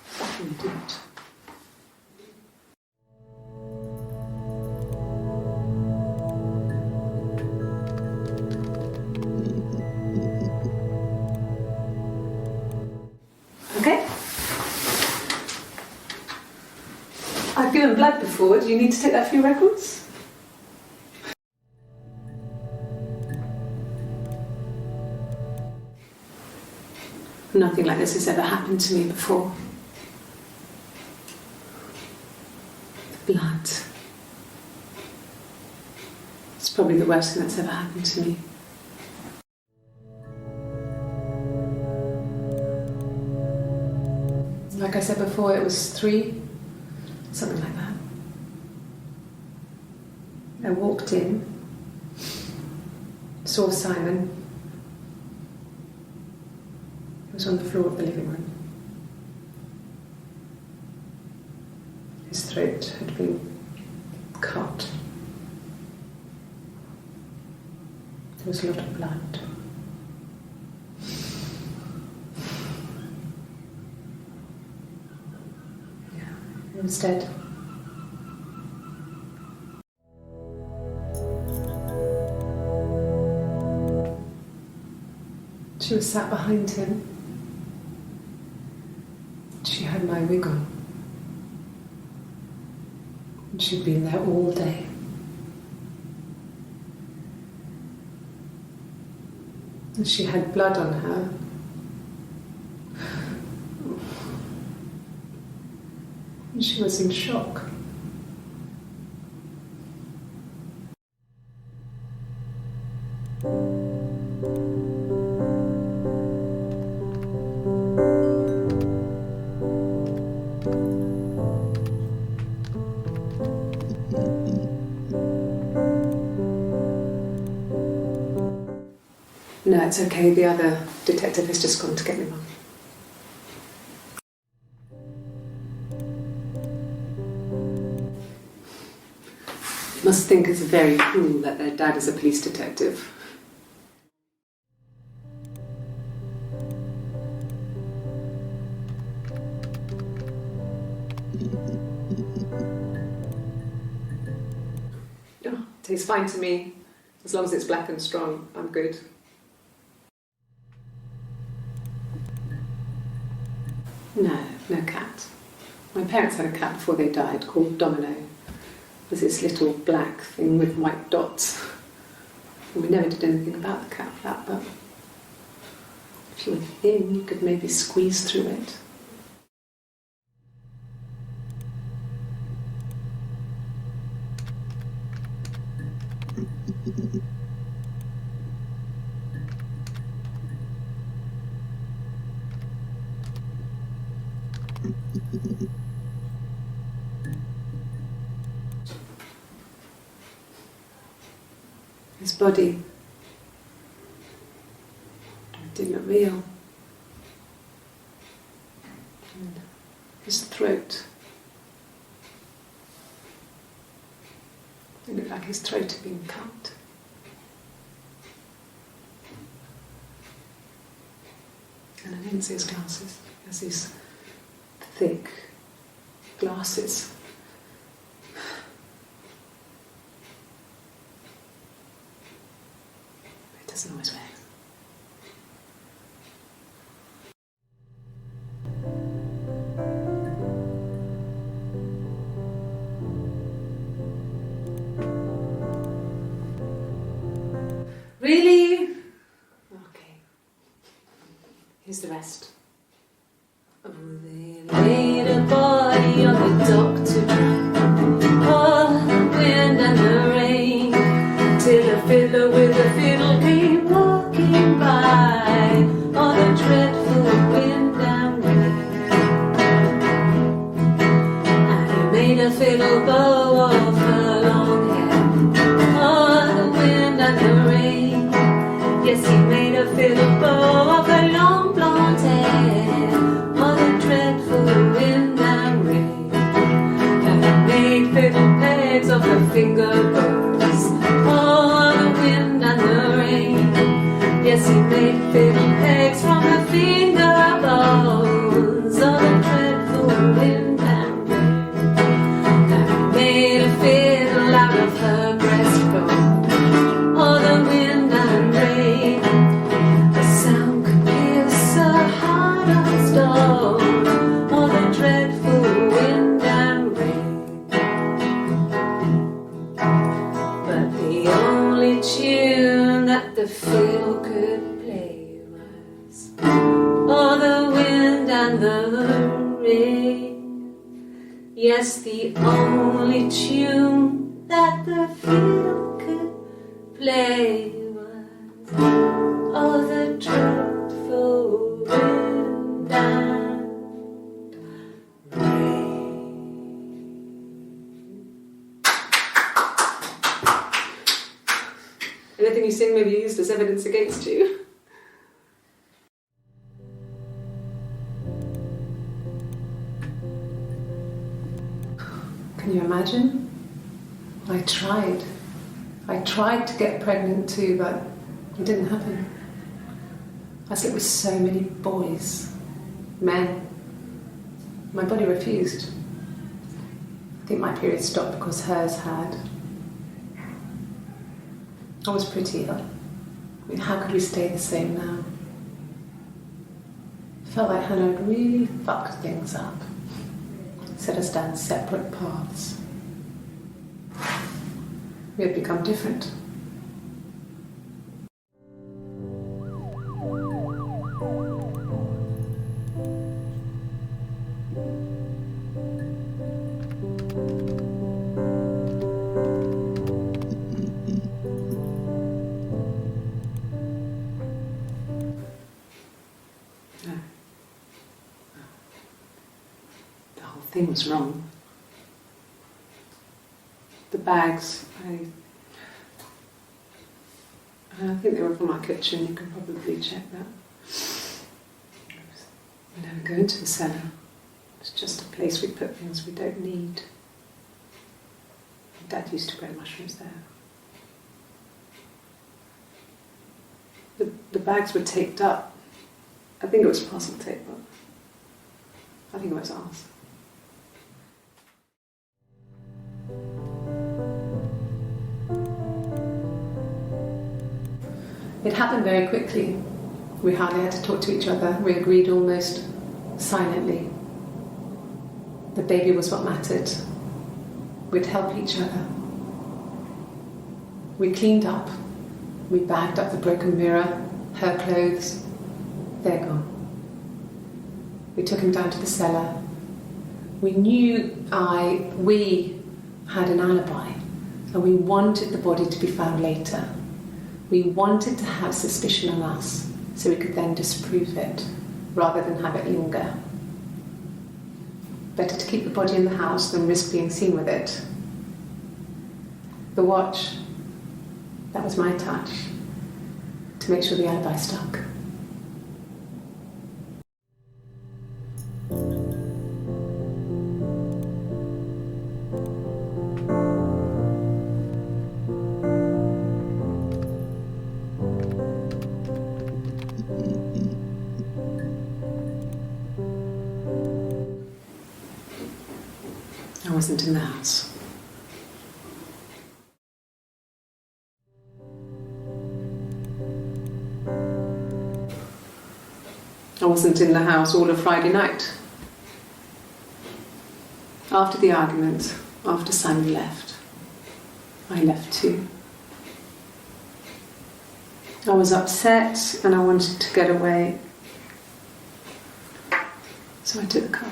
Fucking do it. Okay. I've given blood before. Do you need to take that for your records? Nothing like this has ever happened to me before. The blood. It's probably the worst thing that's ever happened to me. Like I said before, it was 3 something like that. I walked in, saw Simon. He was on the floor of the living room. His throat had been cut. There was a lot of blood. Yeah, he was dead. She was sat behind him. She had my wig on. And she'd been there all day. And she had blood on her. And she was in shock. No, it's okay, the other detective has just gone to get me one. Must think it's very cool that their dad is a police detective. Oh, tastes fine to me. As long as it's black and strong, I'm good. No cat. My parents had a cat before they died called Domino. It was this little black thing with white dots. And we never did anything about the cat flap, but if you were thin, you could maybe squeeze through it. His body didn't look real. And his throat, it looked like his throat had been cut. And I didn't see his glasses. He has these thick glasses. He doesn't always wear. Really? Okay. Here's the rest. Oh, they laid a body on the doctor, oh, the wind and the rain, till a fiddler with a fiddle came walking by, oh, the dreadful wind and rain. And he made a fiddle bow of her long hair, oh, the wind and the rain. Yes, he made a fiddle bow of her long blonde hair, oh, the dreadful wind and rain. And he made fiddle pegs of her finger bones, oh, the wind and the rain. Yes, he made fiddle pegs from her finger bones, oh, the dreadful wind and rain. And he made a fiddle out of her breastbone, oh, the wind and rain. The sound could pierce a heart of stone, oh, the dreadful wind and rain. But the only tune that the fiddle could play was, oh, the wind and the rain. Yes, the only tune that the fiddle could play was, oh, the dreadful wind and rain. Anything you sing may be used as evidence against you. Can you imagine? I tried. I tried to get pregnant too, but it didn't happen. I slept with so many boys, men. My body refused. I think my period stopped because hers had. I was pretty ill. I mean, how could we stay the same now? I felt like Hannah had really fucked things up. Set us down separate paths. We had become different. The whole thing was wrong. The bags, I think they were from our kitchen. You can probably check that. We never go into the cellar. It's just a place we put things we don't need. Dad used to grow mushrooms there. The bags were taped up. I think it was parcel tape, but I think it was ours. It happened very quickly. We hardly had to talk to each other. We agreed almost silently. The baby was what mattered. We'd help each other. We cleaned up. We bagged up the broken mirror, her clothes. They're gone. We took him down to the cellar. We knew we had an alibi, and we wanted the body to be found later. We wanted to have suspicion on us so we could then disprove it rather than have it linger. Better to keep the body in the house than risk being seen with it. The watch, that was my touch to make sure the alibi stuck. I wasn't in the house. I wasn't in the house all of Friday night. After the argument, after Simon left, I left too. I was upset and I wanted to get away. So I took the car.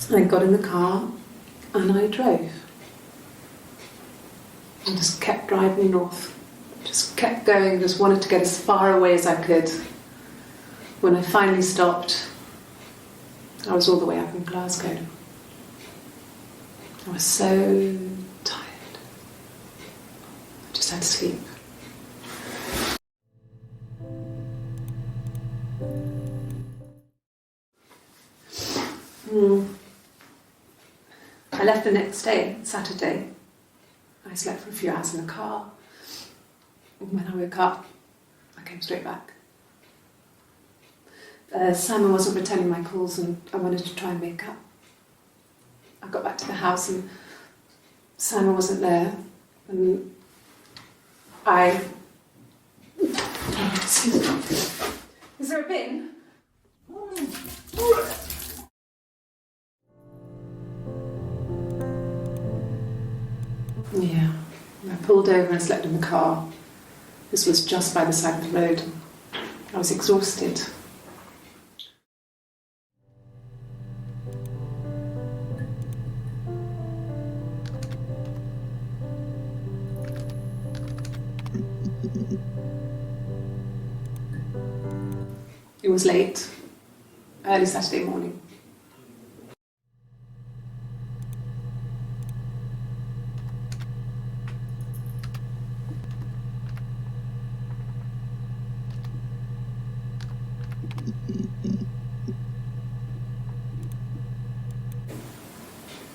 I got in the car and I drove. I just kept driving north. Just kept going, just wanted to get as far away as I could. When I finally stopped, I was all the way up in Glasgow. I was so tired. I just had to sleep. I left the next day, Saturday. I slept for a few hours in the car. And when I woke up, I came straight back. Simon wasn't returning my calls and I wanted to try and make up. I got back to the house and Simon wasn't there. And Is there a bin? Yeah, I pulled over and slept in the car. This was just by the side of the road. I was exhausted. It was late, early Saturday morning.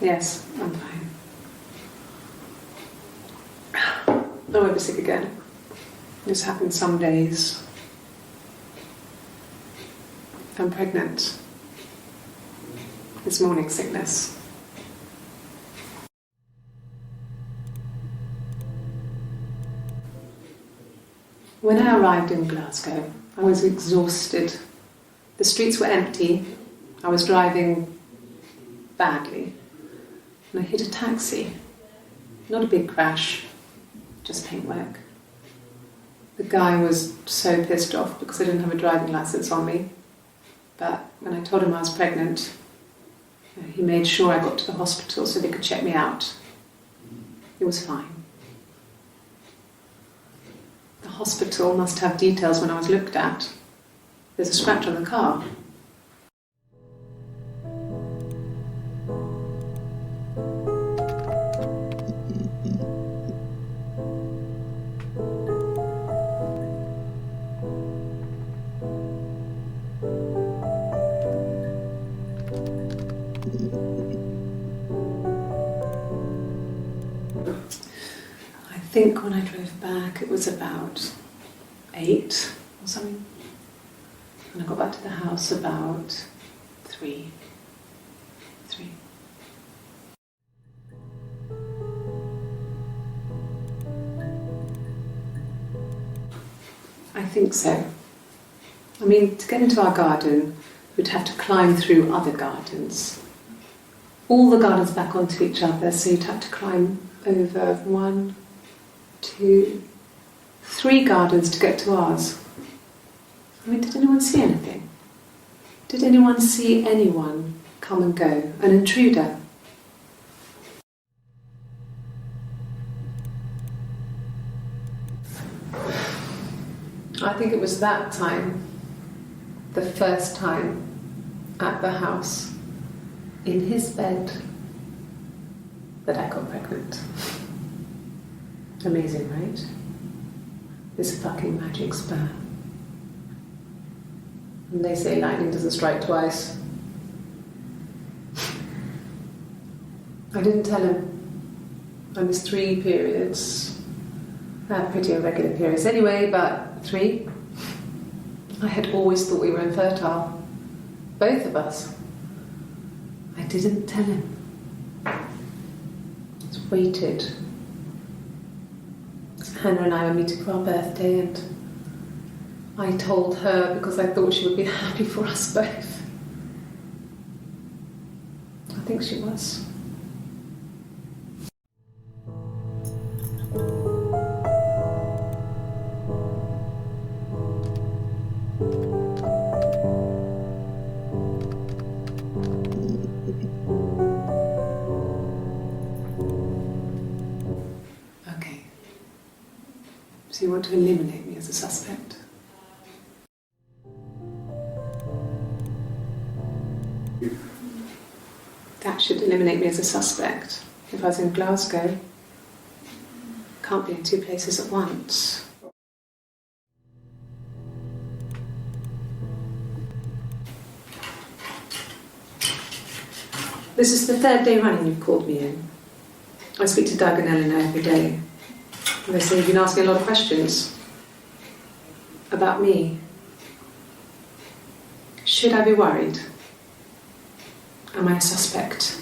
Yes, I'm fine. I won't be sick again. This happens some days. I'm pregnant. It's morning sickness. When I arrived in Glasgow, I was exhausted. The streets were empty. I was driving badly. And I hit a taxi. Not a big crash, just paintwork. The guy was so pissed off because I didn't have a driving license on me. But when I told him I was pregnant, he made sure I got to the hospital so they could check me out. It was fine. The hospital must have details when I was looked at. There's a scratch on the car. I think when I drove back it was about 8 or something, and I got back to the house about 3. I think so. I mean, to get into our garden we'd have to climb through other gardens. All the gardens back onto each other, so you'd have to climb over 1, 2, 3 gardens to get to ours. I mean, did anyone see anything? Did anyone see anyone come and go? An intruder? I think it was that time, the first time at the house, in his bed, that I got pregnant. Amazing, right? This fucking magic sperm. And they say lightning doesn't strike twice. I didn't tell him. I missed 3 periods. I had pretty irregular periods anyway, but 3. I had always thought we were infertile. Both of us. I didn't tell him. Just waited. Hannah and I were meeting for our birthday, and I told her because I thought she would be happy for us both. I think she was. So you want to eliminate me as a suspect? That should eliminate me as a suspect. If I was in Glasgow, can't be in 2 places at once. This is the 3rd day running you've called me in. I speak to Doug and Eleanor every day. They say you've been asking a lot of questions about me. Should I be worried? Am I a suspect?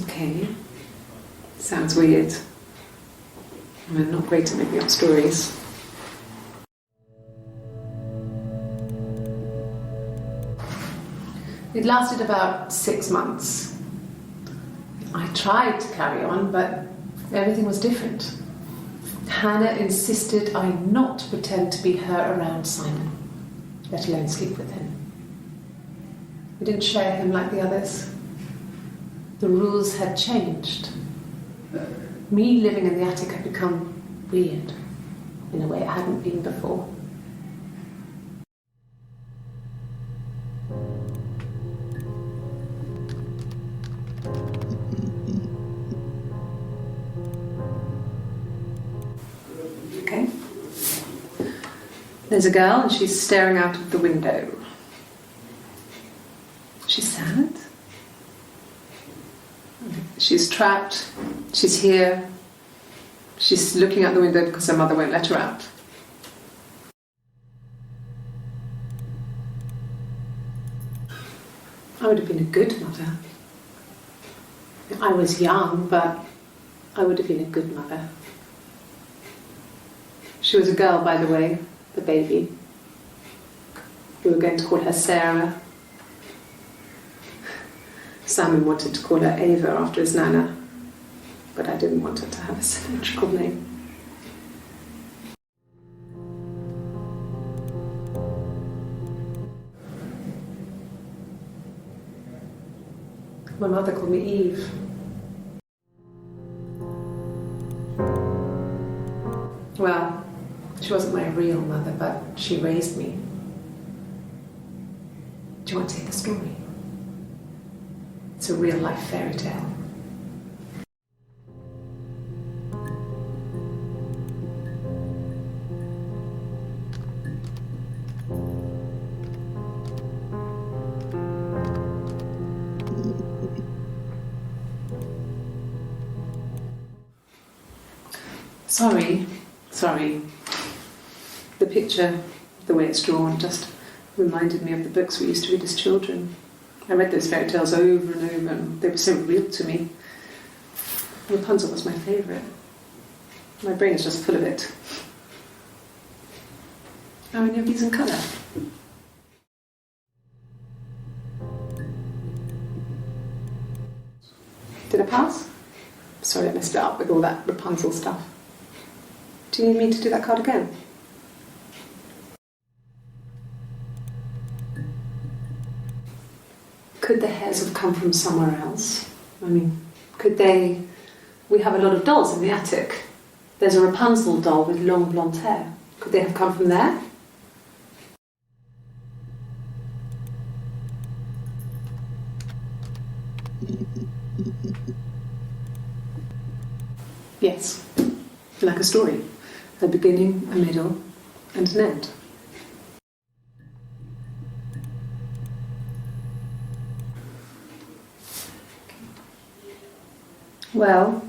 Okay. Sounds weird. I'm not great at making up stories. It lasted about 6 months. I tried to carry on, but everything was different. Hannah insisted I not pretend to be her around Simon, let alone sleep with him. We didn't share him like the others. The rules had changed. Me living in the attic had become weird in a way it hadn't been before. Okay. There's a girl and she's staring out of the window. She's sad. She's trapped. She's here. She's looking out the window because her mother won't let her out. I would have been a good mother. I was young, but I would have been a good mother. She was a girl, by the way, the baby. We were going to call her Sarah. Simon wanted to call her Ava after his nana, but I didn't want her to have a symmetrical name. My mother called me Eve. Well, she wasn't my real mother, but she raised me. Do you want to hear the story? It's a real-life fairy tale. Sorry. The picture, the way it's drawn, just reminded me of the books we used to read as children. I read those fairy tales over and over, and they were so real to me. Rapunzel was my favourite. My brain is just full of it. Are any of these in colour? Did I pass? Sorry, I messed it up with all that Rapunzel stuff. Do you need me to do that card again? Could the hairs have come from somewhere else? I mean, could they... We have a lot of dolls in the attic. There's a Rapunzel doll with long blonde hair. Could they have come from there? Yes, like a story. A beginning, a middle, and an end. Well,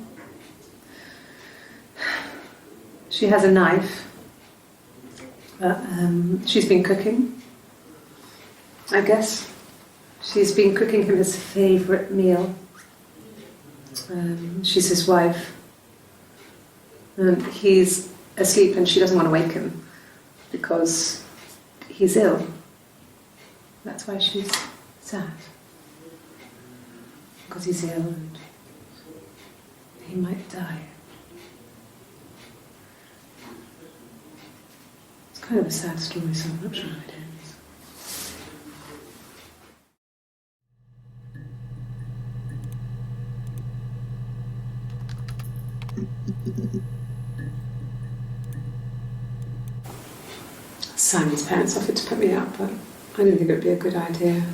she has a knife. She's been cooking, I guess. She's been cooking him his favourite meal. She's his wife. And he's asleep and she doesn't want to wake him because he's ill. That's why she's sad. Because he's ill and he might die. It's kind of a sad story, so I'm not sure how it ends. Simon's parents offered to put me up, but I didn't think it would be a good idea. It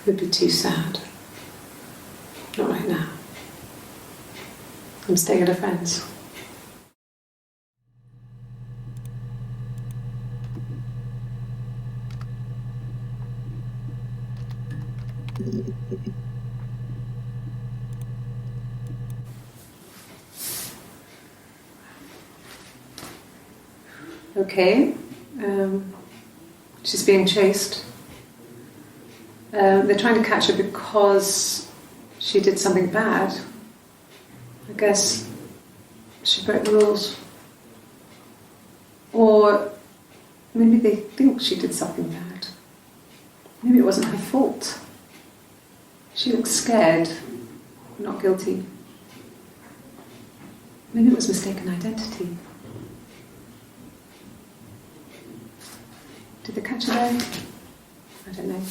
would be too sad. Not right now. I'm staying at a friend's. Okay. She's being chased. They're trying to catch her because she did something bad. I guess she broke the rules. Or maybe they think she did something bad. Maybe it wasn't her fault. She looks scared, not guilty. Maybe it was mistaken identity. Did they catch it there? I don't know.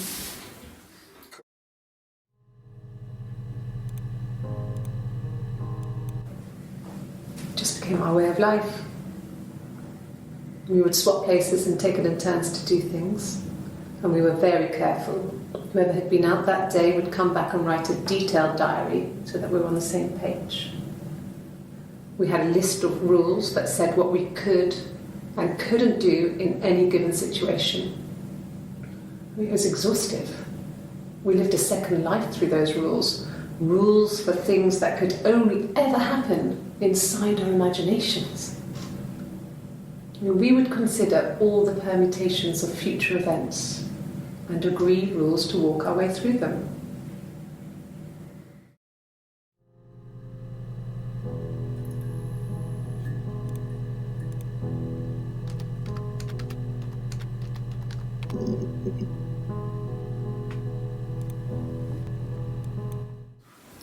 It just became our way of life. We would swap places and take it in turns to do things. And we were very careful. Whoever had been out that day would come back and write a detailed diary so that we were on the same page. We had a list of rules that said what we could and couldn't do in any given situation. It was exhaustive. We lived a second life through those rules. Rules for things that could only ever happen inside our imaginations. We would consider all the permutations of future events and agree rules to walk our way through them.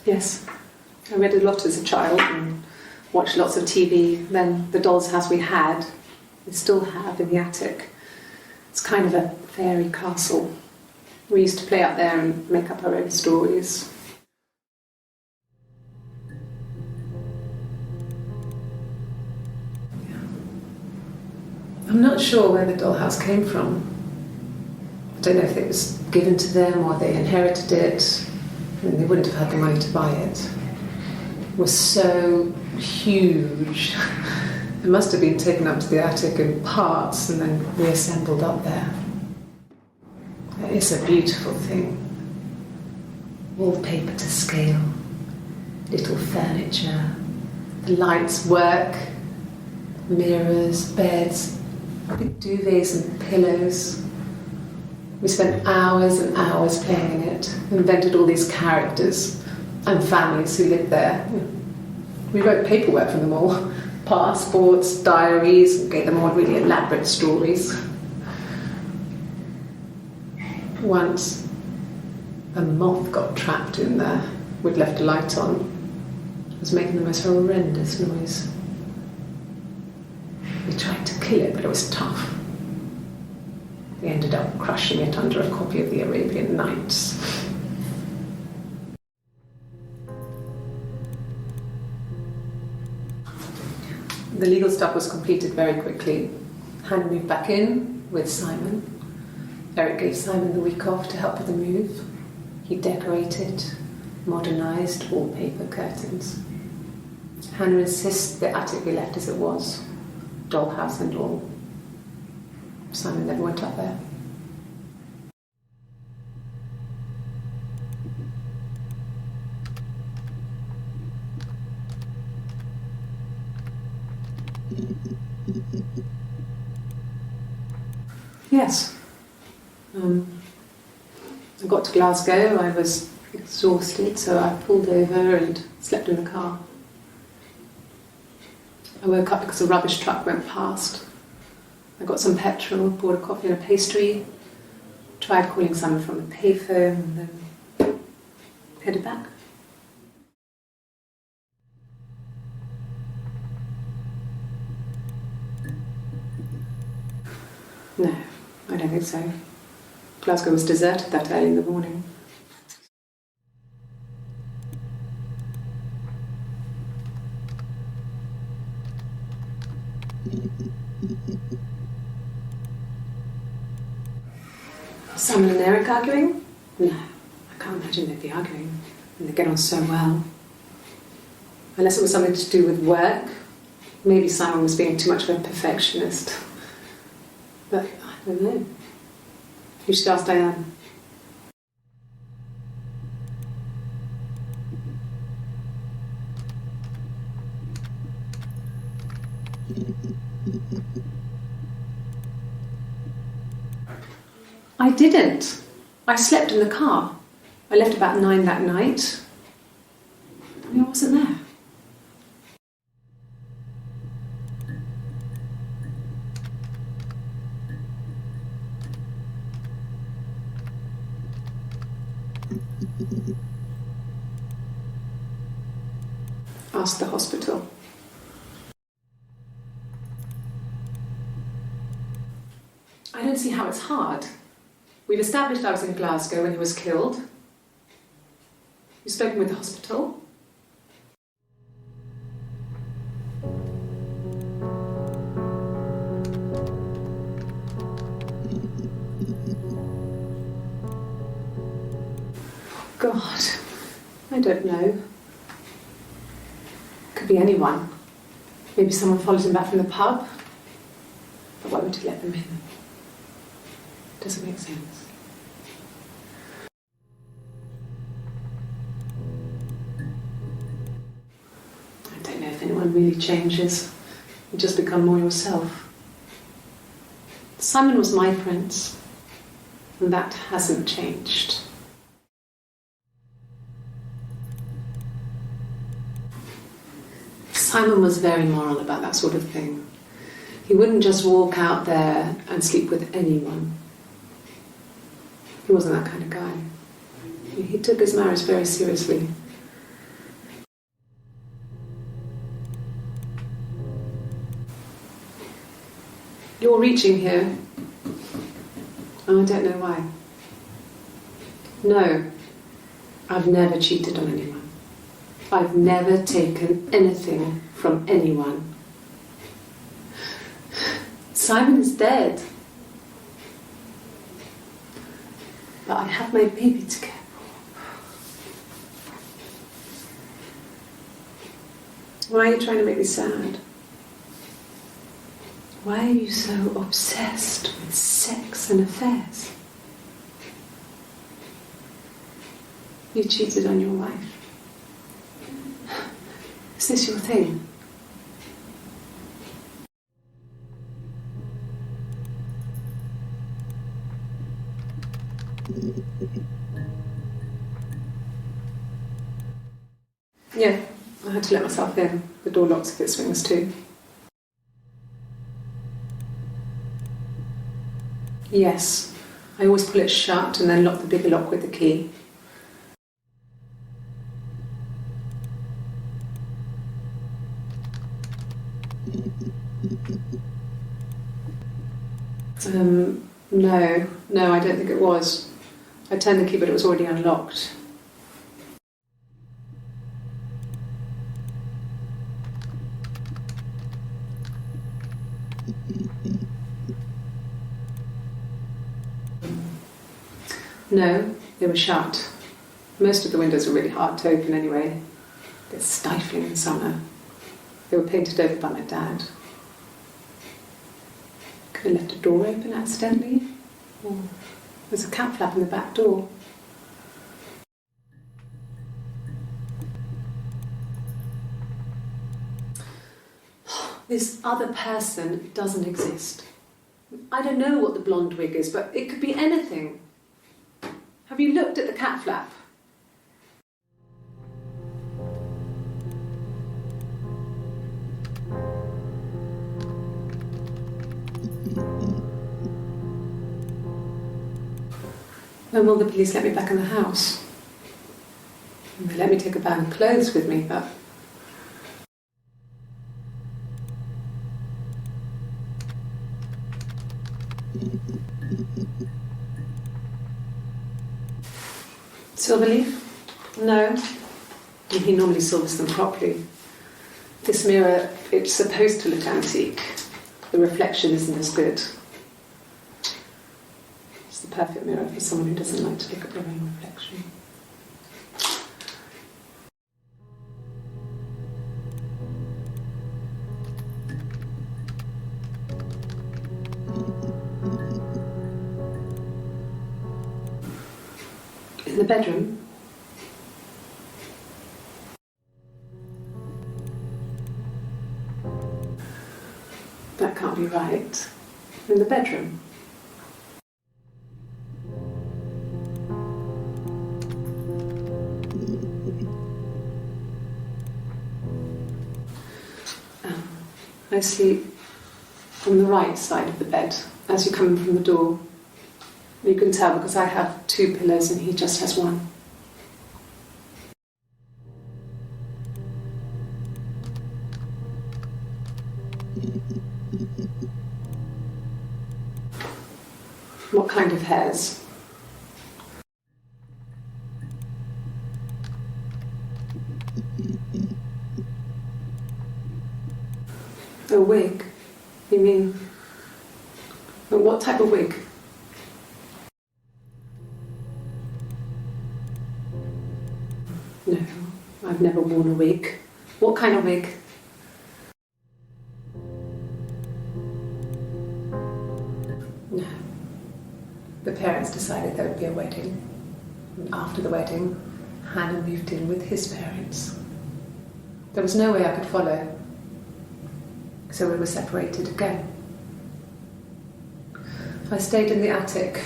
Yes, I read a lot as a child and watched lots of TV. Then the doll's house we still have in the attic. It's kind of a fairy castle. We used to play out there and make up our own stories. Yeah. I'm not sure where the dollhouse came from. I don't know if it was given to them or they inherited it. I mean, they wouldn't have had the money to buy it. It was so huge. It must have been taken up to the attic in parts and then reassembled up there. It's a beautiful thing. Wallpaper to scale, little furniture, the lights work, mirrors, beds, big duvets and pillows. We spent hours and hours playing in it, invented all these characters and families who lived there. We wrote paperwork for them all, passports, diaries, and gave them all really elaborate stories. Once, a moth got trapped in there. We'd left a light on. It was making the most horrendous noise. We tried to kill it, but it was tough. We ended up crushing it under a copy of the Arabian Nights. The legal stuff was completed very quickly. Hannah moved back in with Simon. Eric gave Simon the week off to help with the move. He decorated, modernised wallpaper curtains. Hannah insists the attic be left as it was, dollhouse and all. Simon never went up there. Yes. I got to Glasgow, I was exhausted, so I pulled over and slept in the car. I woke up because a rubbish truck went past. I got some petrol, bought a coffee and a pastry, tried calling someone from the payphone, and then headed back. No, I don't think so. Glasgow was deserted that early in the morning. Simon and Eric arguing? No, I can't imagine they'd be arguing. And they get on so well. Unless it was something to do with work. Maybe Simon was being too much of a perfectionist. But I don't know. You should ask Diane. I didn't. I slept in the car. I left about 9 that night. I wasn't there. Ask the hospital. I don't see how it's hard. We've established I was in Glasgow when he was killed. You've spoken with the hospital. God, I don't know. Could be anyone. Maybe someone followed him back from the pub. But why would he let them in? Doesn't make sense. I don't know if anyone really changes. You just become more yourself. Simon was my prince, and that hasn't changed. Simon was very moral about that sort of thing. He wouldn't just walk out there and sleep with anyone. He wasn't that kind of guy. He took his marriage very seriously. You're reaching here. Oh, I don't know why. No, I've never cheated on anyone. I've never taken anything from anyone. Simon is dead. But I have my baby to care for. Why are you trying to make me sad? Why are you so obsessed with sex and affairs? You cheated on your wife. Is this your thing? Yeah, I had to let myself in. The door locks if it swings too. Yes, I always pull it shut and then lock the bigger lock with the key. No, I don't think it was. I turned the key, but it was already unlocked. No, they were shut. Most of the windows were really hard to open anyway. They're stifling in summer. They were painted over by my dad. Could have left a door open accidentally. Or there's a cat flap in the back door. This other person doesn't exist. I don't know what the blonde wig is, but it could be anything. Have you looked at the cat flap? When will the police let me back in the house? They let me take a bag of clothes with me, but... Silverleaf? No. He normally silvers them properly. This mirror, it's supposed to look antique. The reflection isn't as good. It's the perfect mirror for someone who doesn't like to look at their own reflection. In the bedroom? That can't be right. In the bedroom? I sleep on the right side of the bed as you come in from the door. You can tell because I have two pillows and he just has one. What kind of hairs? A wig? You mean... But what type of wig? No, I've never worn a wig. What kind of wig? No. The parents decided there would be a wedding. And after the wedding, Hannah moved in with his parents. There was no way I could follow, so we were separated again. I stayed in the attic.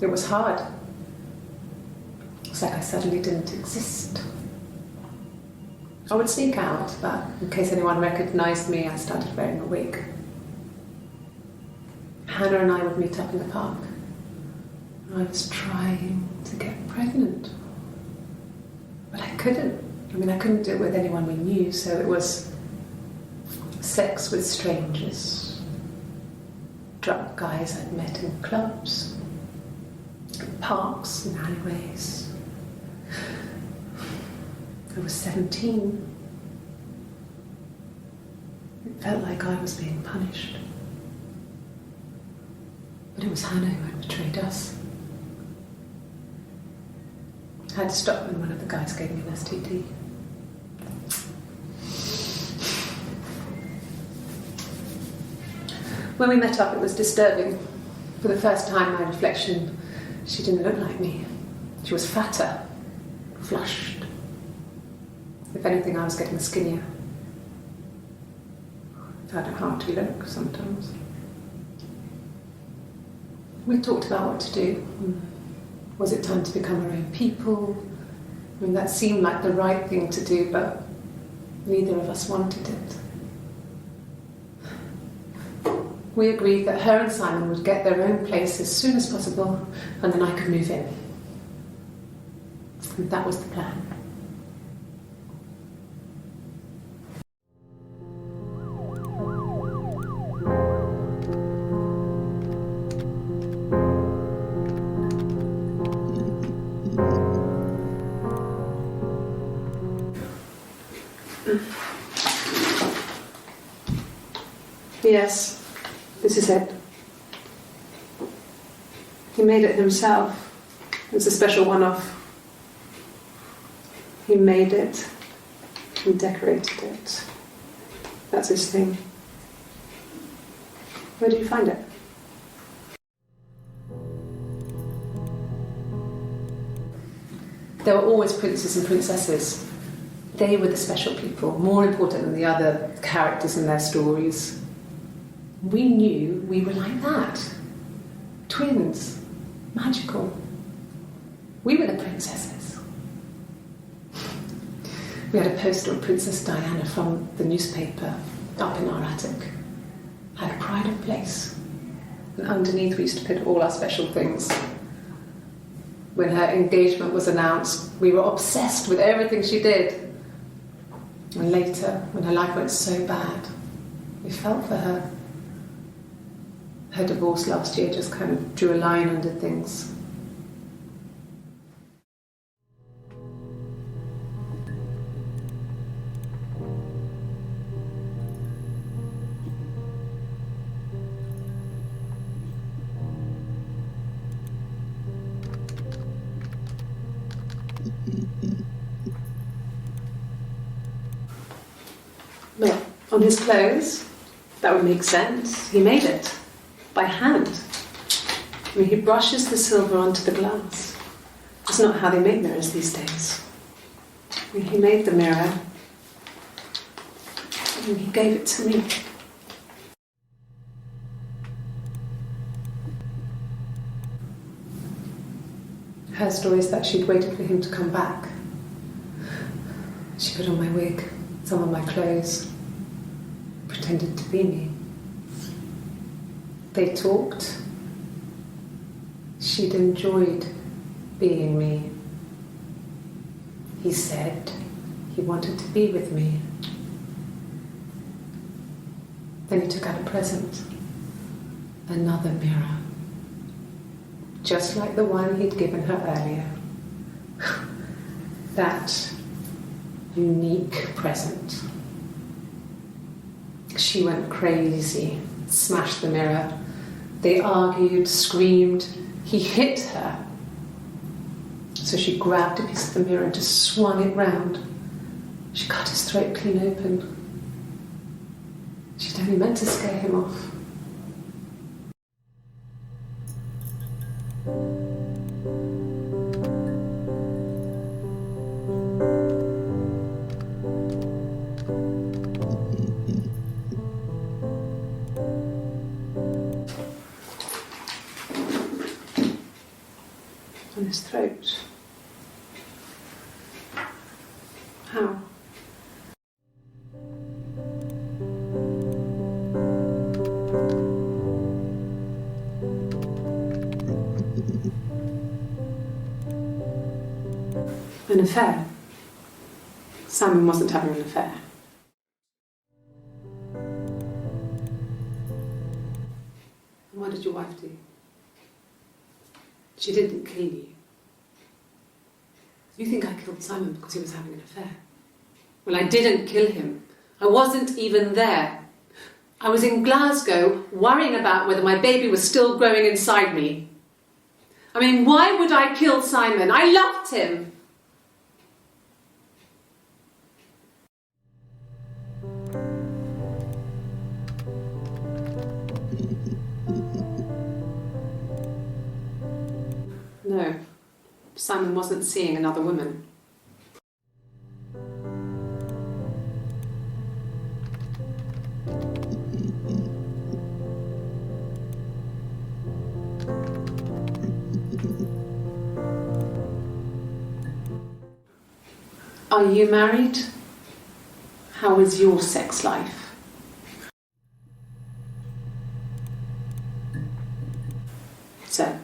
It was hard. It's like I suddenly didn't exist. I would sneak out, but in case anyone recognised me, I started wearing a wig. Hannah and I would meet up in the park. I was trying to get pregnant, but I couldn't. I couldn't do it with anyone we knew, so it was sex with strangers, drunk guys I'd met in clubs, parks and alleyways. I was 17. It felt like I was being punished. But it was Hannah who had betrayed us. I had to stop when one of the guys gave me an STD. When we met up, it was disturbing. For the first time, my reflection, she didn't look like me. She was fatter, flushed. If anything, I was getting skinnier. I found it hard to look sometimes. We talked about what to do. Was it time to become our own people? That seemed like the right thing to do, but neither of us wanted it. We agreed that her and Simon would get their own place as soon as possible, and then I could move in. And that was the plan. Yes, this is it. He made it himself. It was a special one-off. He made it and decorated it. That's his thing. Where did you find it? There were always princes and princesses. They were the special people, more important than the other characters in their stories. We knew we were like that. Twins. Magical. We were the princesses. We had a poster of Princess Diana from the newspaper up in our attic. Had a pride of place. And underneath we used to put all our special things. When her engagement was announced, we were obsessed with everything she did. And later, when her life went so bad, we felt for her. Her divorce last year just kind of drew a line under things. Well, on his clothes, that would make sense. He made it. By hand. He brushes the silver onto the glass. It's not how they make mirrors these days. He made the mirror and he gave it to me. Her story is that she'd waited for him to come back. She put on my wig, some of my clothes, pretended to be me. They talked. She'd enjoyed being me. He said he wanted to be with me. Then he took out a present. Another mirror. just like the one he'd given her earlier. That unique present. She went crazy, smashed the mirror. They argued, screamed. He hit her. So she grabbed a piece of the mirror and just swung it round. She cut his throat clean open. She'd only meant to scare him off. On his throat. How? An affair. Simon wasn't having an affair. And what did your wife do? She didn't kill you. You think I killed Simon because he was having an affair? Well, I didn't kill him. I wasn't even there. I was in Glasgow worrying about whether my baby was still growing inside me. I mean, why would I kill Simon? I loved him. No, Simon wasn't seeing another woman. Are you married? How is your sex life? So,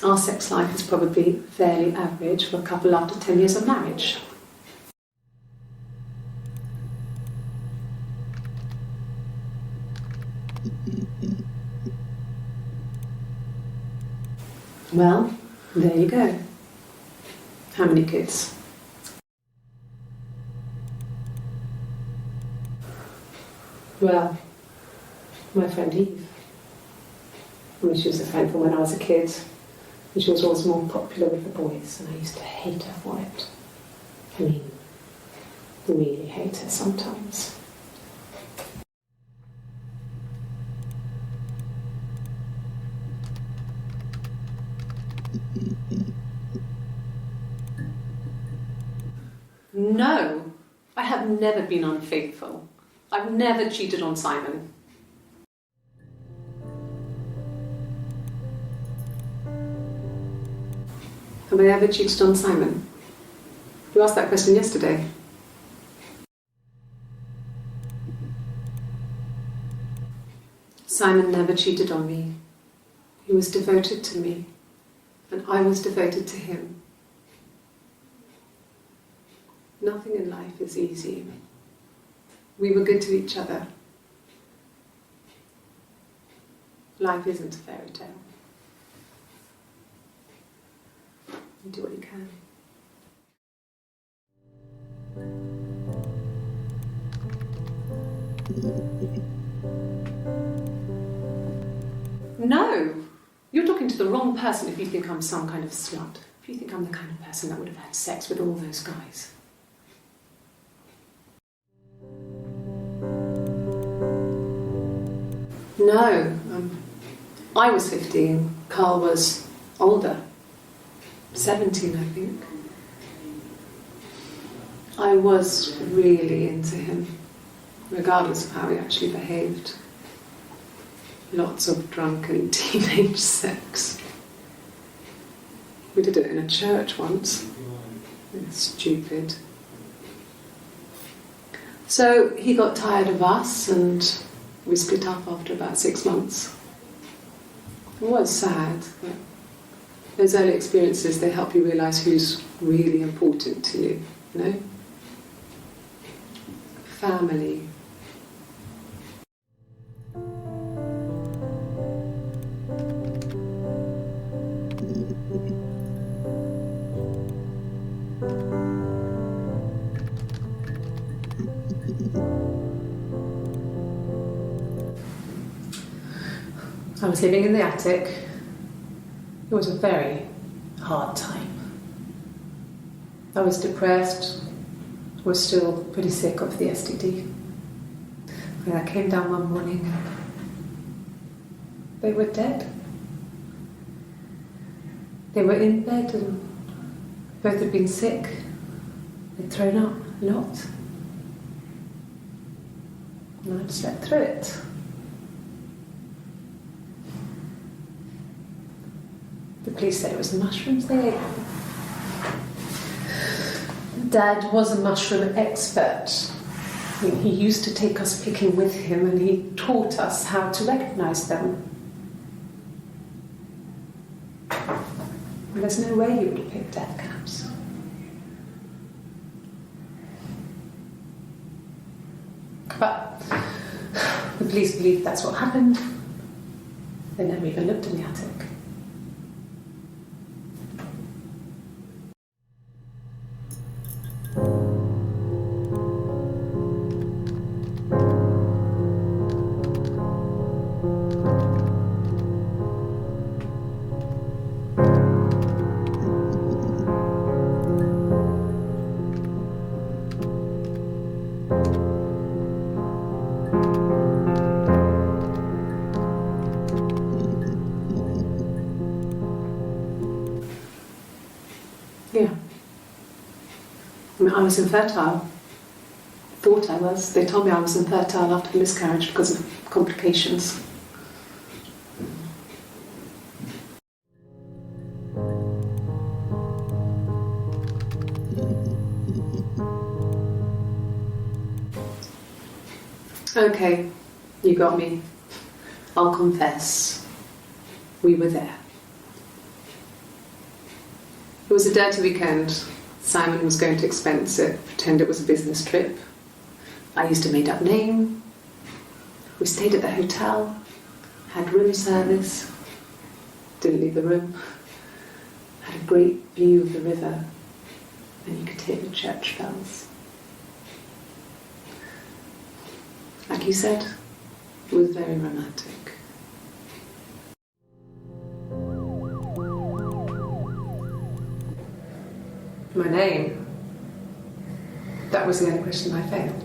our sex life is probably fairly average for a couple after 10 years of marriage. Well, there you go. How many kids? Well, my friend Eve. I mean, she was a friend from when I was a kid. And she was always more popular with the boys, and I used to hate her for it. I mean, really hate her sometimes. No, I have never been unfaithful. I've never cheated on Simon. Have I ever cheated on Simon? You asked that question yesterday. Simon never cheated on me. He was devoted to me, and I was devoted to him. Nothing in life is easy. We were good to each other. Life isn't a fairy tale. You do what you can. No! You're talking to the wrong person if you think I'm some kind of slut. If you think I'm the kind of person that would have had sex with all those guys. No. I was 15. Carl was older. 17, I think. I was really into him, regardless of how he actually behaved. Lots of drunken teenage sex. We did it in a church once. It was stupid. So he got tired of us and we split up after about 6 months. It was sad, but those early experiences, they help you realise who's really important to you, you know? Family. I was living in the attic. It was a very hard time. I was depressed, was still pretty sick of the STD. And I came down one morning and they were dead. They were in bed and both had been sick. They'd thrown up a lot. And I'd slept through it. The police said it was the mushrooms they ate. Dad was a mushroom expert. I mean, he used to take us picking with him and he taught us how to recognise them. And there's no way you would have picked death caps. But the police believe that's what happened. They never even looked in the attic. Yeah. I mean, I was infertile. Thought I was. They told me I was infertile after the miscarriage because of complications. Okay, you got me. I'll confess. We were there. It was a dirty weekend. Simon was going to expense it, pretend it was a business trip. I used a made-up name. We stayed at the hotel, had room service, didn't leave the room, had a great view of the river, and you could hear the church bells. Like you said, it was very romantic. My name? That was the only question I failed.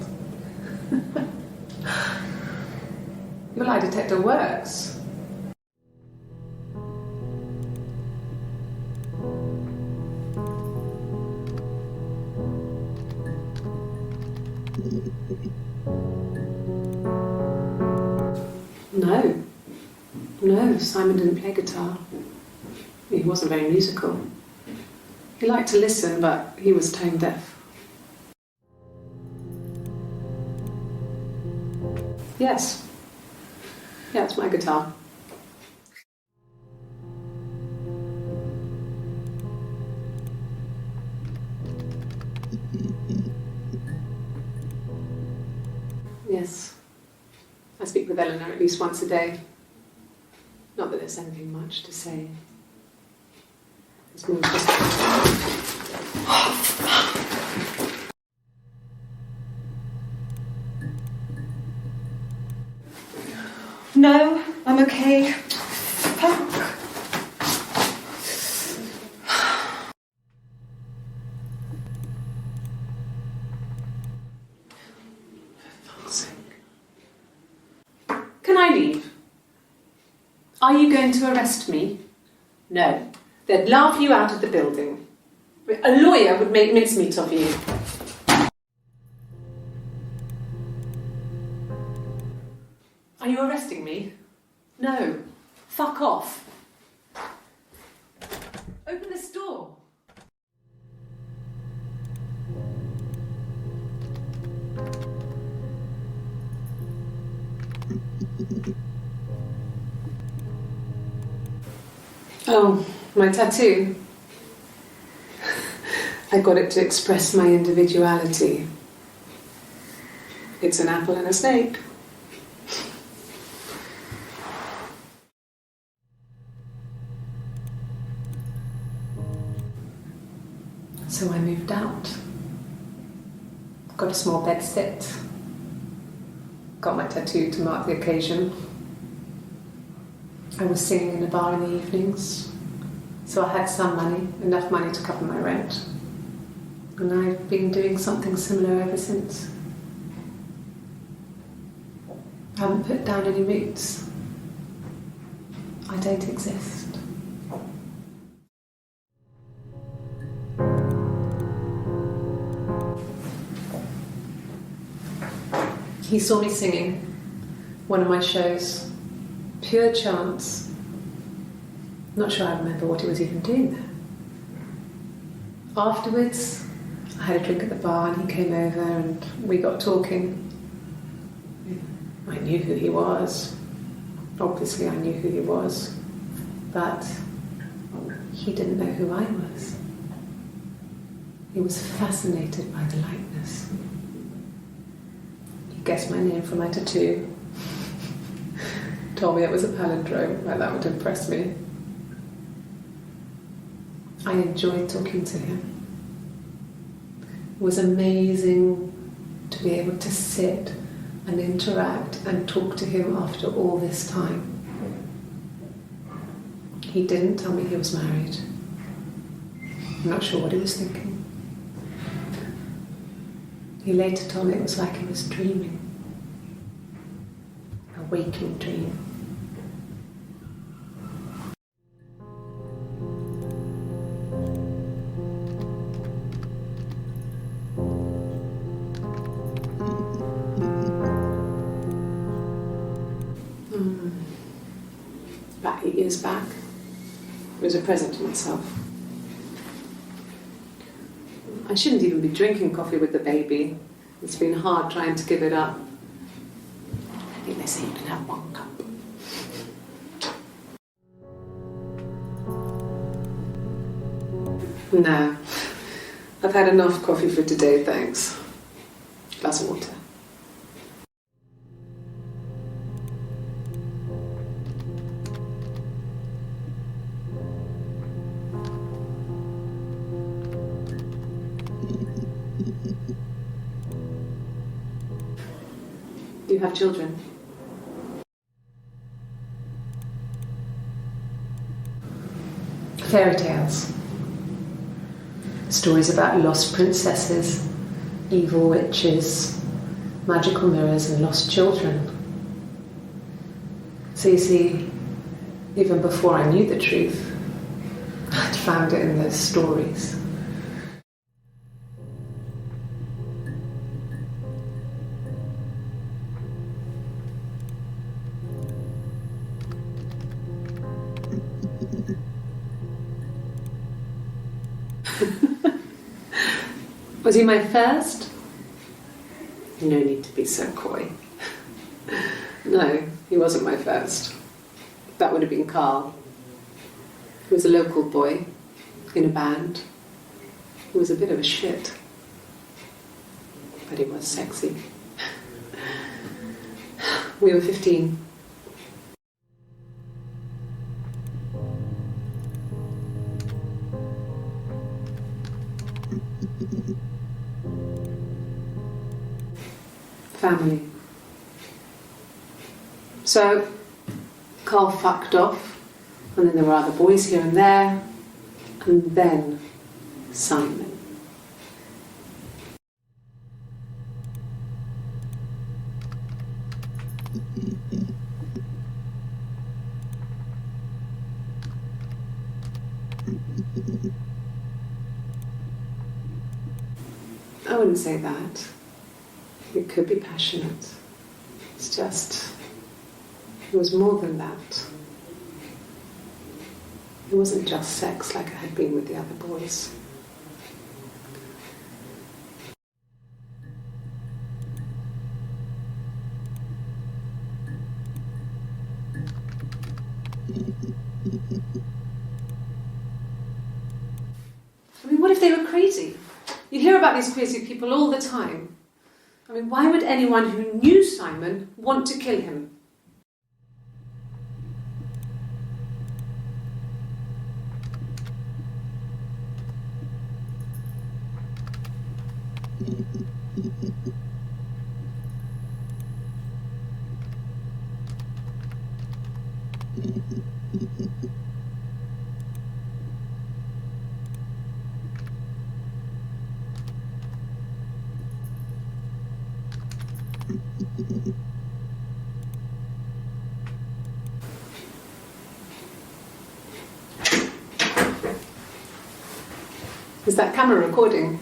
Your lie detector works. No, Simon didn't play guitar. He wasn't very musical. He liked to listen, but he was tone deaf. Yes. Yeah, it's my guitar. Yes. I speak with Eleanor at least once a day. Not that there's anything much to say. It's more just... No, I'm okay. Fuck. For fuck's sake. Can I leave? Are you going to arrest me? No. They'd laugh you out of the building. A lawyer would make mincemeat of you. Are you arresting me? No. Fuck off. Open this door. Oh, my tattoo. I got it to express my individuality. It's an apple and a snake. So I moved out. Got a small bed sit. Got my tattoo to mark the occasion. I was singing in a bar in the evenings, so I had some money, enough money to cover my rent. And I've been doing something similar ever since. I haven't put down any roots. I don't exist. He saw me singing one of my shows, pure chance. Not sure I remember what he was even doing there. Afterwards, I had a drink at the bar and he came over and we got talking. I knew who he was. Obviously I knew who he was. But he didn't know who I was. He was fascinated by the likeness. He guessed my name from my tattoo. Told me it was a palindrome, like that would impress me. I enjoyed talking to him. It was amazing to be able to sit and interact and talk to him after all this time. He didn't tell me he was married. I'm not sure what he was thinking. He later told me it was like he was dreaming. A waking dream. About 8 years back, it was a present to myself. I shouldn't even be drinking coffee with the baby. It's been hard trying to give it up. I think they say you can have 1 cup. No, I've had enough coffee for today, thanks. Glass of water. Do you have children? Fairy tales. Stories about lost princesses, evil witches, magical mirrors and lost children. So you see, even before I knew the truth, I'd found it in those stories. Was he my first? No need to be so coy. No, he wasn't my first. That would have been Carl. He was a local boy in a band. He was a bit of a shit. But he was sexy. We were 15. Family. So, Carl fucked off, and then there were other boys here and there, and then Simon. I wouldn't say that. It could be passionate. It's just, it was more than that. It wasn't just sex like I had been with the other boys. I mean, what if they were crazy? You hear about these crazy people all the time. I mean, why would anyone who knew Simon want to kill him? Is that camera recording?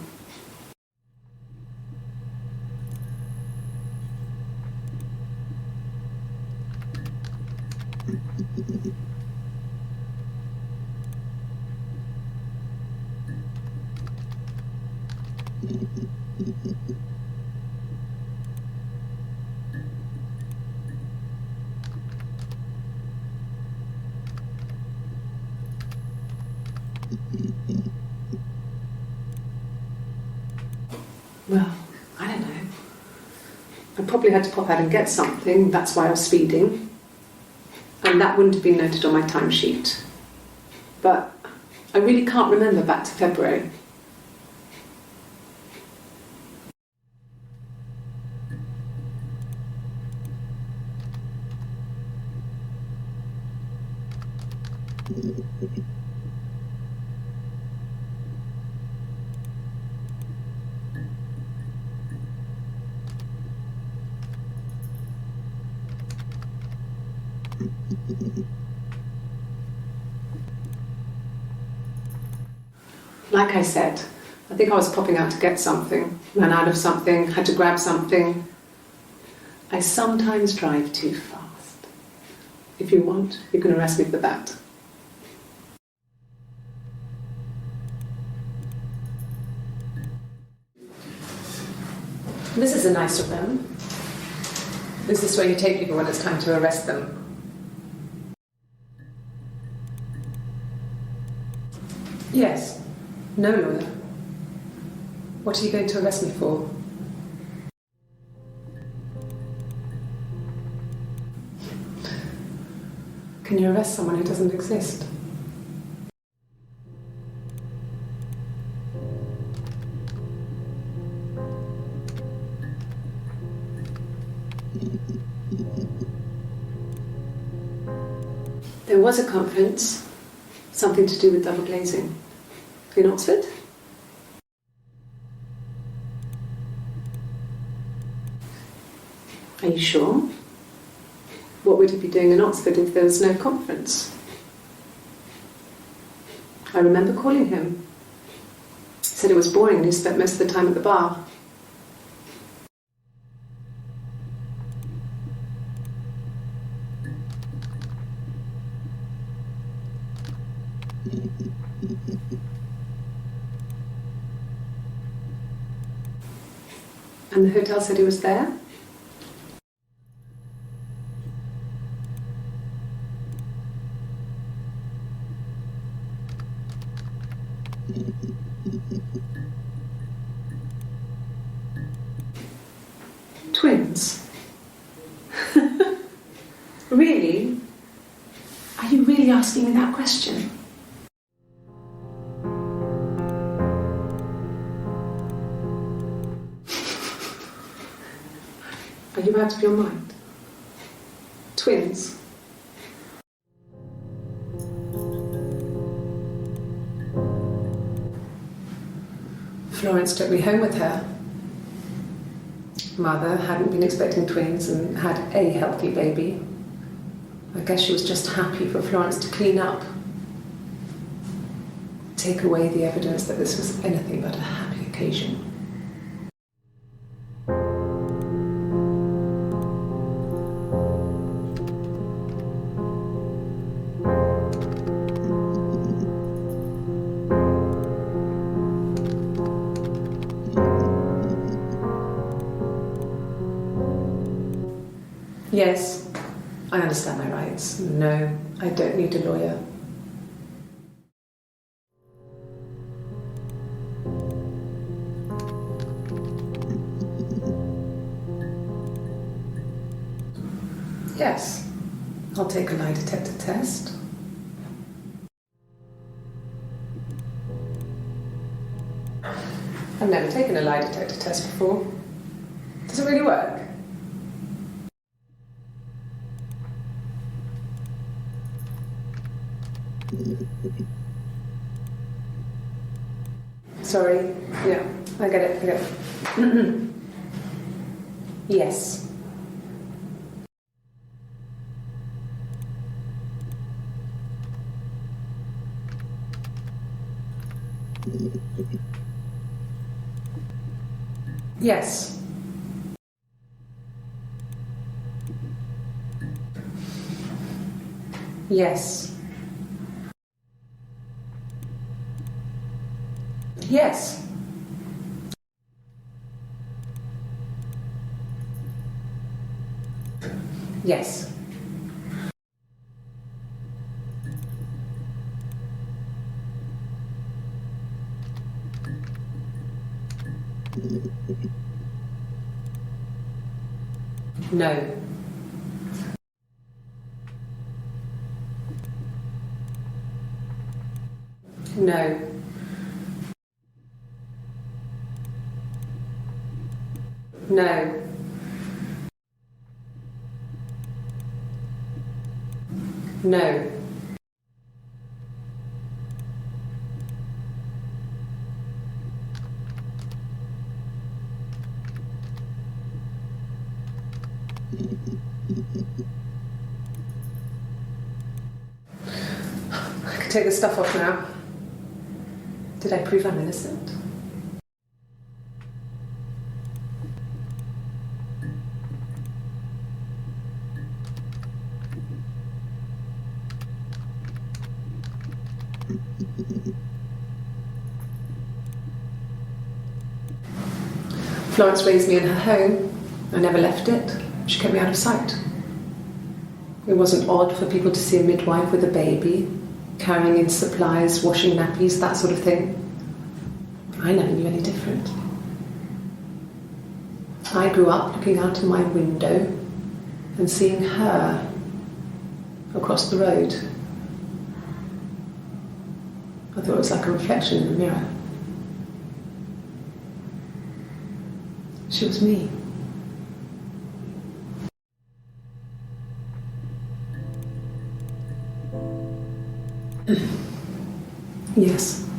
Well, I don't know. I probably had to pop out and get something, that's why I was speeding. And that wouldn't have been noted on my timesheet. But I really can't remember back to February. Like I said, I think I was popping out to get something, ran out of something, had to grab something. I sometimes drive too fast. If you want, you can arrest me for that. This is a nicer room. Is this where you take people when it's time to arrest them? Yes. No lawyer. What are you going to arrest me for? Can you arrest someone who doesn't exist? There was a conference, something to do with double glazing. In Oxford? Are you sure? What would he be doing in Oxford if there was no conference? I remember calling him. He said it was boring and he spent most of the time at the bar. And the hotel said he was there? Twins? Really? Are you really asking me that question? Are you out of your mind? Twins? Florence took me home with her. Mother hadn't been expecting twins and had a healthy baby. I guess she was just happy for Florence to clean up. Take away the evidence that this was anything but a happy occasion. Yes, I understand my rights. No, I don't need a lawyer. Yes, I'll take a lie detector test. I've never taken a lie detector test before. Does it really work? Sorry. Yeah, I get it. Yes. Yes. Yes. Yes. Yes. No. No. No. No. I can take this stuff off now. Did I prove I'm innocent? Florence raised me in her home. I never left it. She kept me out of sight. It wasn't odd for people to see a midwife with a baby, carrying in supplies, washing nappies, that sort of thing. I never knew any different. I grew up looking out of my window and seeing her across the road. I thought it was like a reflection in the mirror. She was me. Yes.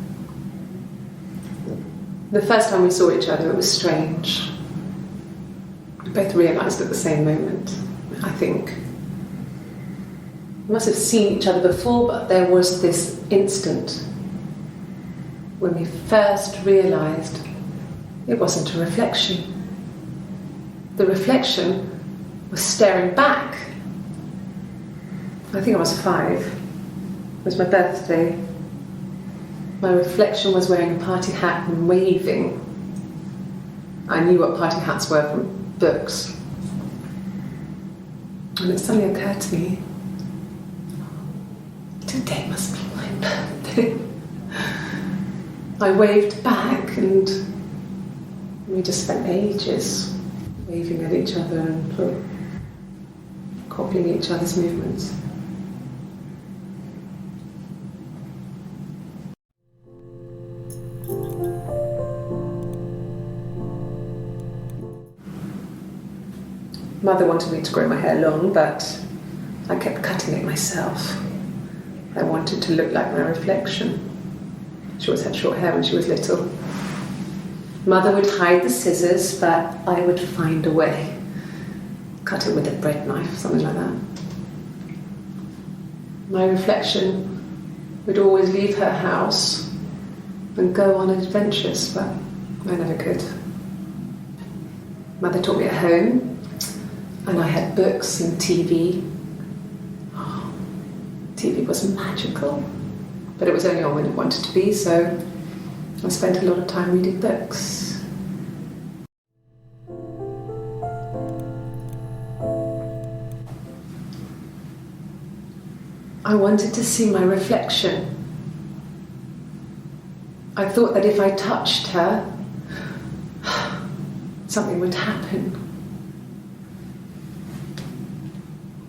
The first time we saw each other, it was strange. We both realised at the same moment, I think. We must have seen each other before, but there was this instant when we first realised it wasn't a reflection. The reflection was staring back. I think I was 5. It was my birthday. My reflection was wearing a party hat and waving. I knew what party hats were from books. And it suddenly occurred to me, today must be my birthday. I waved back and we just spent ages waving at each other and copying each other's movements. Mother wanted me to grow my hair long, but I kept cutting it myself. I wanted to look like my reflection. She always had short hair when she was little. Mother would hide the scissors, but I would find a way. Cut it with a bread knife, something like that. My reflection would always leave her house and go on adventures, but I never could. Mother taught me at home, and I had books and TV. Oh, TV was magical, but it was only on when it wanted to be, so I spent a lot of time reading books. I wanted to see my reflection. I thought that if I touched her, something would happen.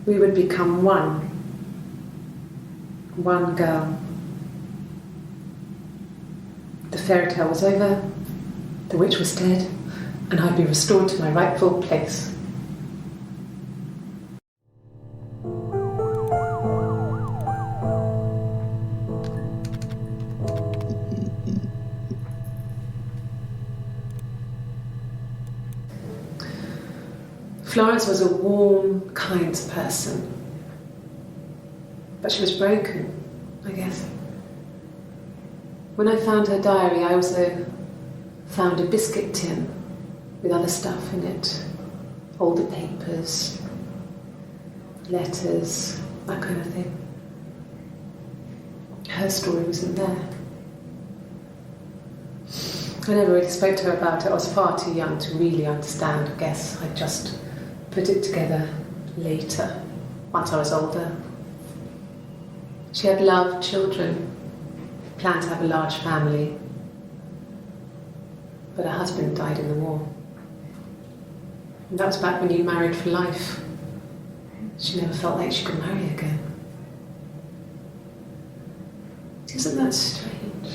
We would become one girl. The fairy tale was over, the witch was dead, and I'd be restored to my rightful place. Florence was a warm, kind person, but she was broken, I guess. When I found her diary, I also found a biscuit tin with other stuff in it, older papers, letters, that kind of thing. Her story wasn't there. I never really spoke to her about it. I was far too young to really understand, I guess. I just put it together later, once I was older. She had loved children, planned to have a large family, but her husband died in the war. And that was back when you married for life. She never felt like she could marry again. Isn't that strange?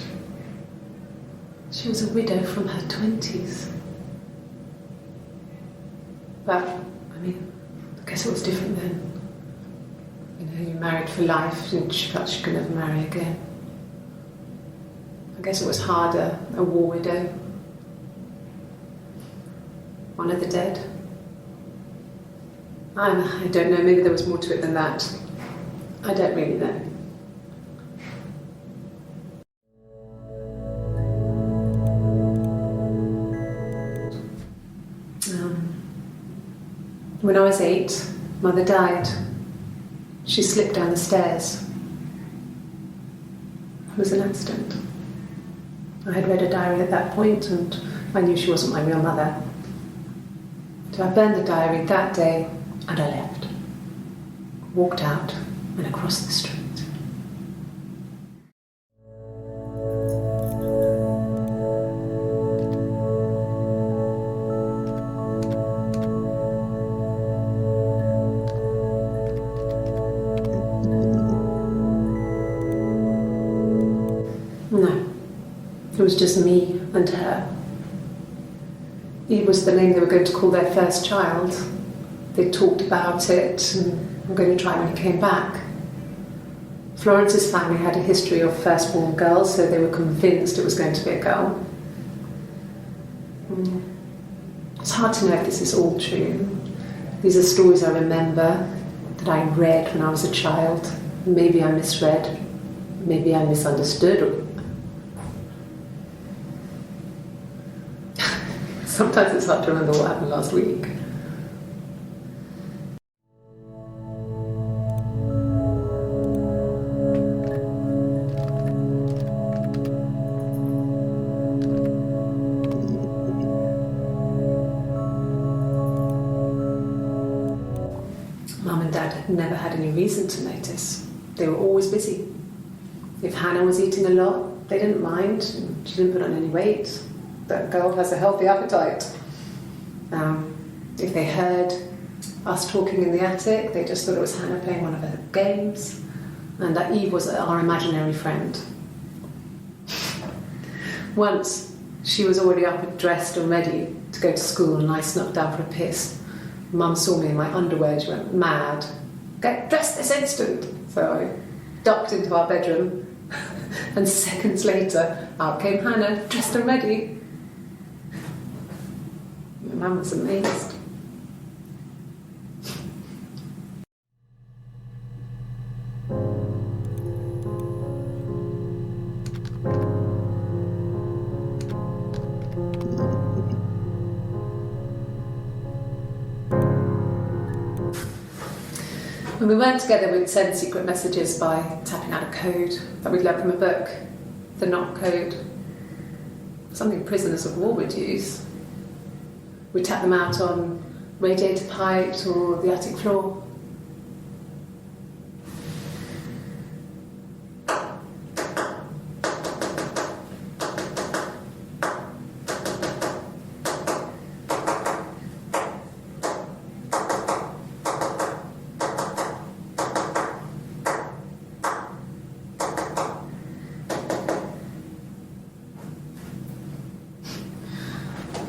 She was a widow from her 20s. But, I mean, I guess it was different then. You know, you married for life and she felt she could never marry again. I guess it was harder, a war widow. One of the dead. I don't know, maybe there was more to it than that. I don't really know. When I was 8, Mother died. She slipped down the stairs. It was an accident. I had read her diary at that point and I knew she wasn't my real mother. So I burned the diary that day and I left. Walked out and across the street. No, it was just me and her. Eve was the name they were going to call their first child. They talked about it and were going to try when he came back. Florence's family had a history of firstborn girls, so they were convinced it was going to be a girl. It's hard to know if this is all true. These are stories I remember that I read when I was a child. Maybe I misread, maybe I misunderstood. Sometimes it's hard to remember what happened last week. Mum and Dad had never had any reason to notice. They were always busy. If Hannah was eating a lot, they didn't mind. She didn't put on any weight. That girl has a healthy appetite. If they heard us talking in the attic, they just thought it was Hannah playing one of her games, and that Eve was our imaginary friend. Once, she was already up and dressed and ready to go to school, and I snuck down for a piss. Mum saw me in my underwear, she went mad. Get dressed this instant! So I ducked into our bedroom, and seconds later, out came Hannah, dressed and ready. Mum was amazed. When we weren't together, we'd send secret messages by tapping out a code that we'd learned from a book, the knock code, something prisoners of war would use. We'd tap them out on radiator pipes or the attic floor.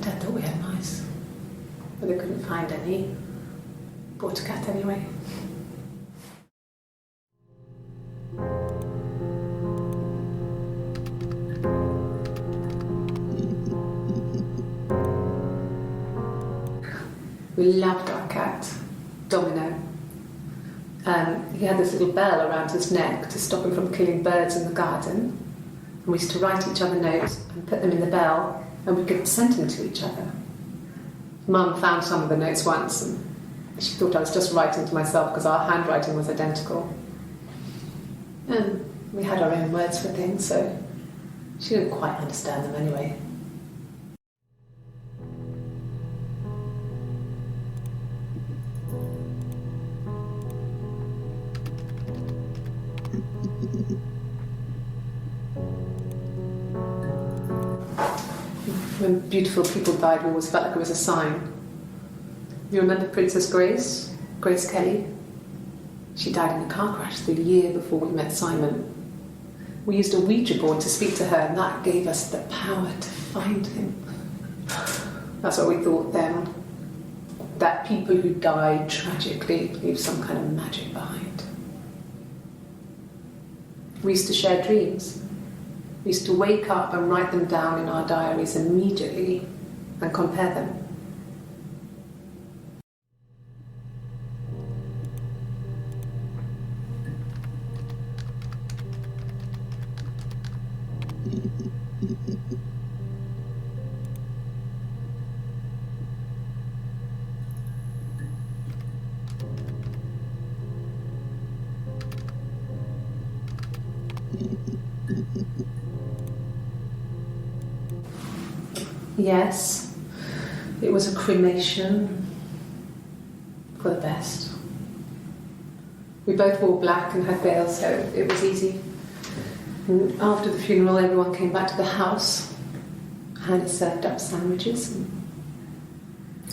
Dad thought we had mice, but they couldn't find any. Bought a cat anyway. We loved our cat. cat, Domino. He had this little bell around his neck to stop him from killing birds in the garden. And we used to write each other notes and put them in the bell, and we could send them to each other. Mum found some of the notes once, and she thought I was just writing to myself because our handwriting was identical. And we had our own words for things, so she didn't quite understand them anyway. When beautiful people died, we always felt like it was a sign. You remember Princess Grace? Grace Kelly? She died in a car crash the year before we met Simon. We used a Ouija board to speak to her, and that gave us the power to find him. That's what we thought then. That people who died tragically leave some kind of magic behind. We used to share dreams. We used to wake up and write them down in our diaries immediately and compare them. Yes, it was a cremation for the best. We both wore black and had veils, so it was easy. And after the funeral, everyone came back to the house. Hannah served up sandwiches, and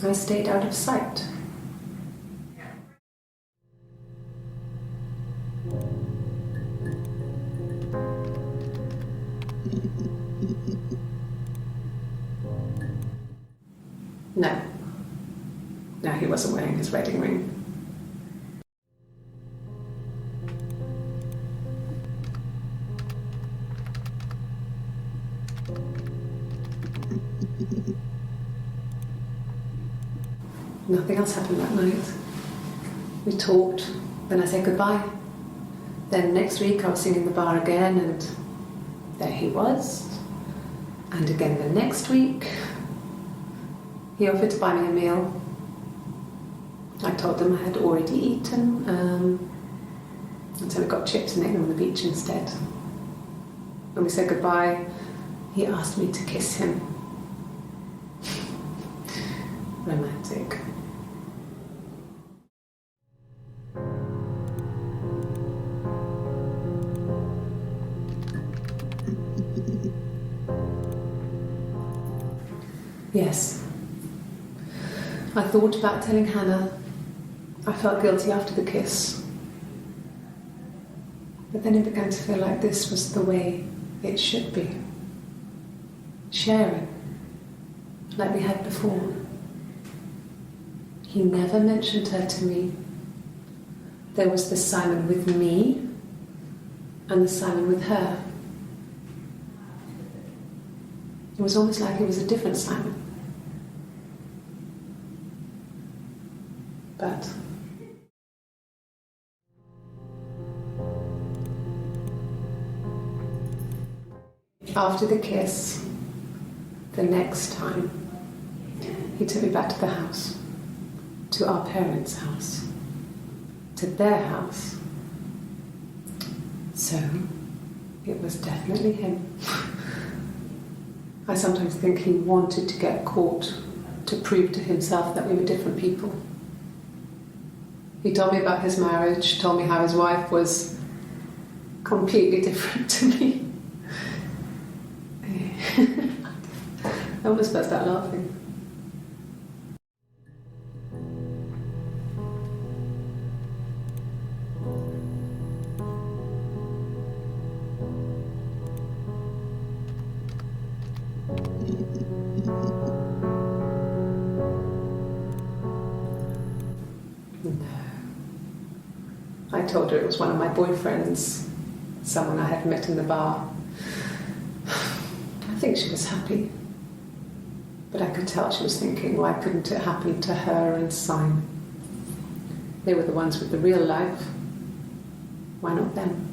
I stayed out of sight. No, he wasn't wearing his wedding ring. Nothing else happened that night. We talked, then I said goodbye. Then next week I was singing the bar again, and there he was. And again the next week, he offered to buy me a meal. I told him I had already eaten, and so we got chips and ate them on the beach instead. When we said goodbye, he asked me to kiss him. Romantic. Yes. I thought about telling Hannah. I felt guilty after the kiss. But then it began to feel like this was the way it should be. Sharing, like we had before. He never mentioned her to me. There was the Simon with me and the Simon with her. It was almost like it was a different Simon. But after the kiss, the next time, he took me back to the house, to our parents' house, to their house. So, it was definitely him. I sometimes think he wanted to get caught to prove to himself that we were different people. He told me about his marriage, told me how his wife was completely different to me. I almost burst out laughing. I told her it was one of my boyfriends, someone I had met in the bar. I think she was happy, but I could tell she was thinking, why couldn't it happen to her and Simon? They were the ones with the real life. Why not them?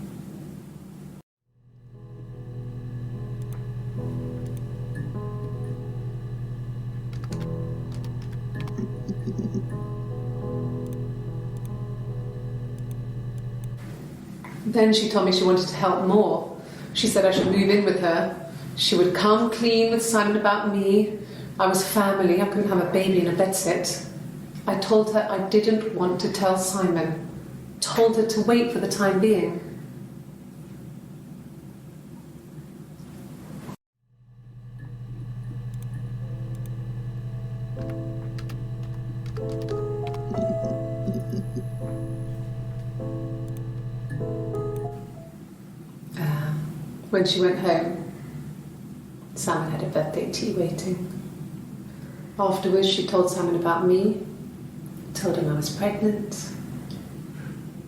Then she told me she wanted to help more. She said I should move in with her. She would come clean with Simon about me. I was family. I couldn't have a baby in a bedsit. I told her I didn't want to tell Simon. Told her to wait for the time being. When she went home, Simon had a birthday tea waiting. Afterwards, she told Simon about me, told him I was pregnant.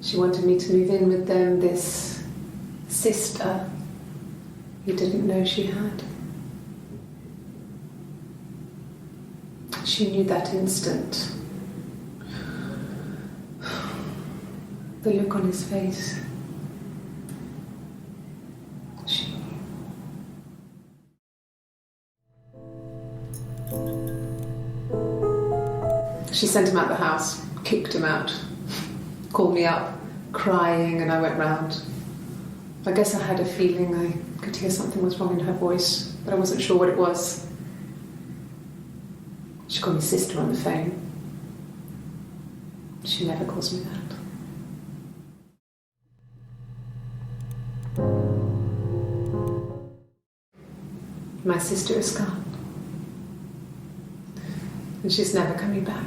She wanted me to move in with them, this sister he didn't know she had. She knew that instant. The look on his face. She sent him out the house, kicked him out, called me up, crying, and I went round. I guess I had a feeling I could hear something was wrong in her voice, but I wasn't sure what it was. She called me sister on the phone. She never calls me that. My sister is gone. And she's never coming back.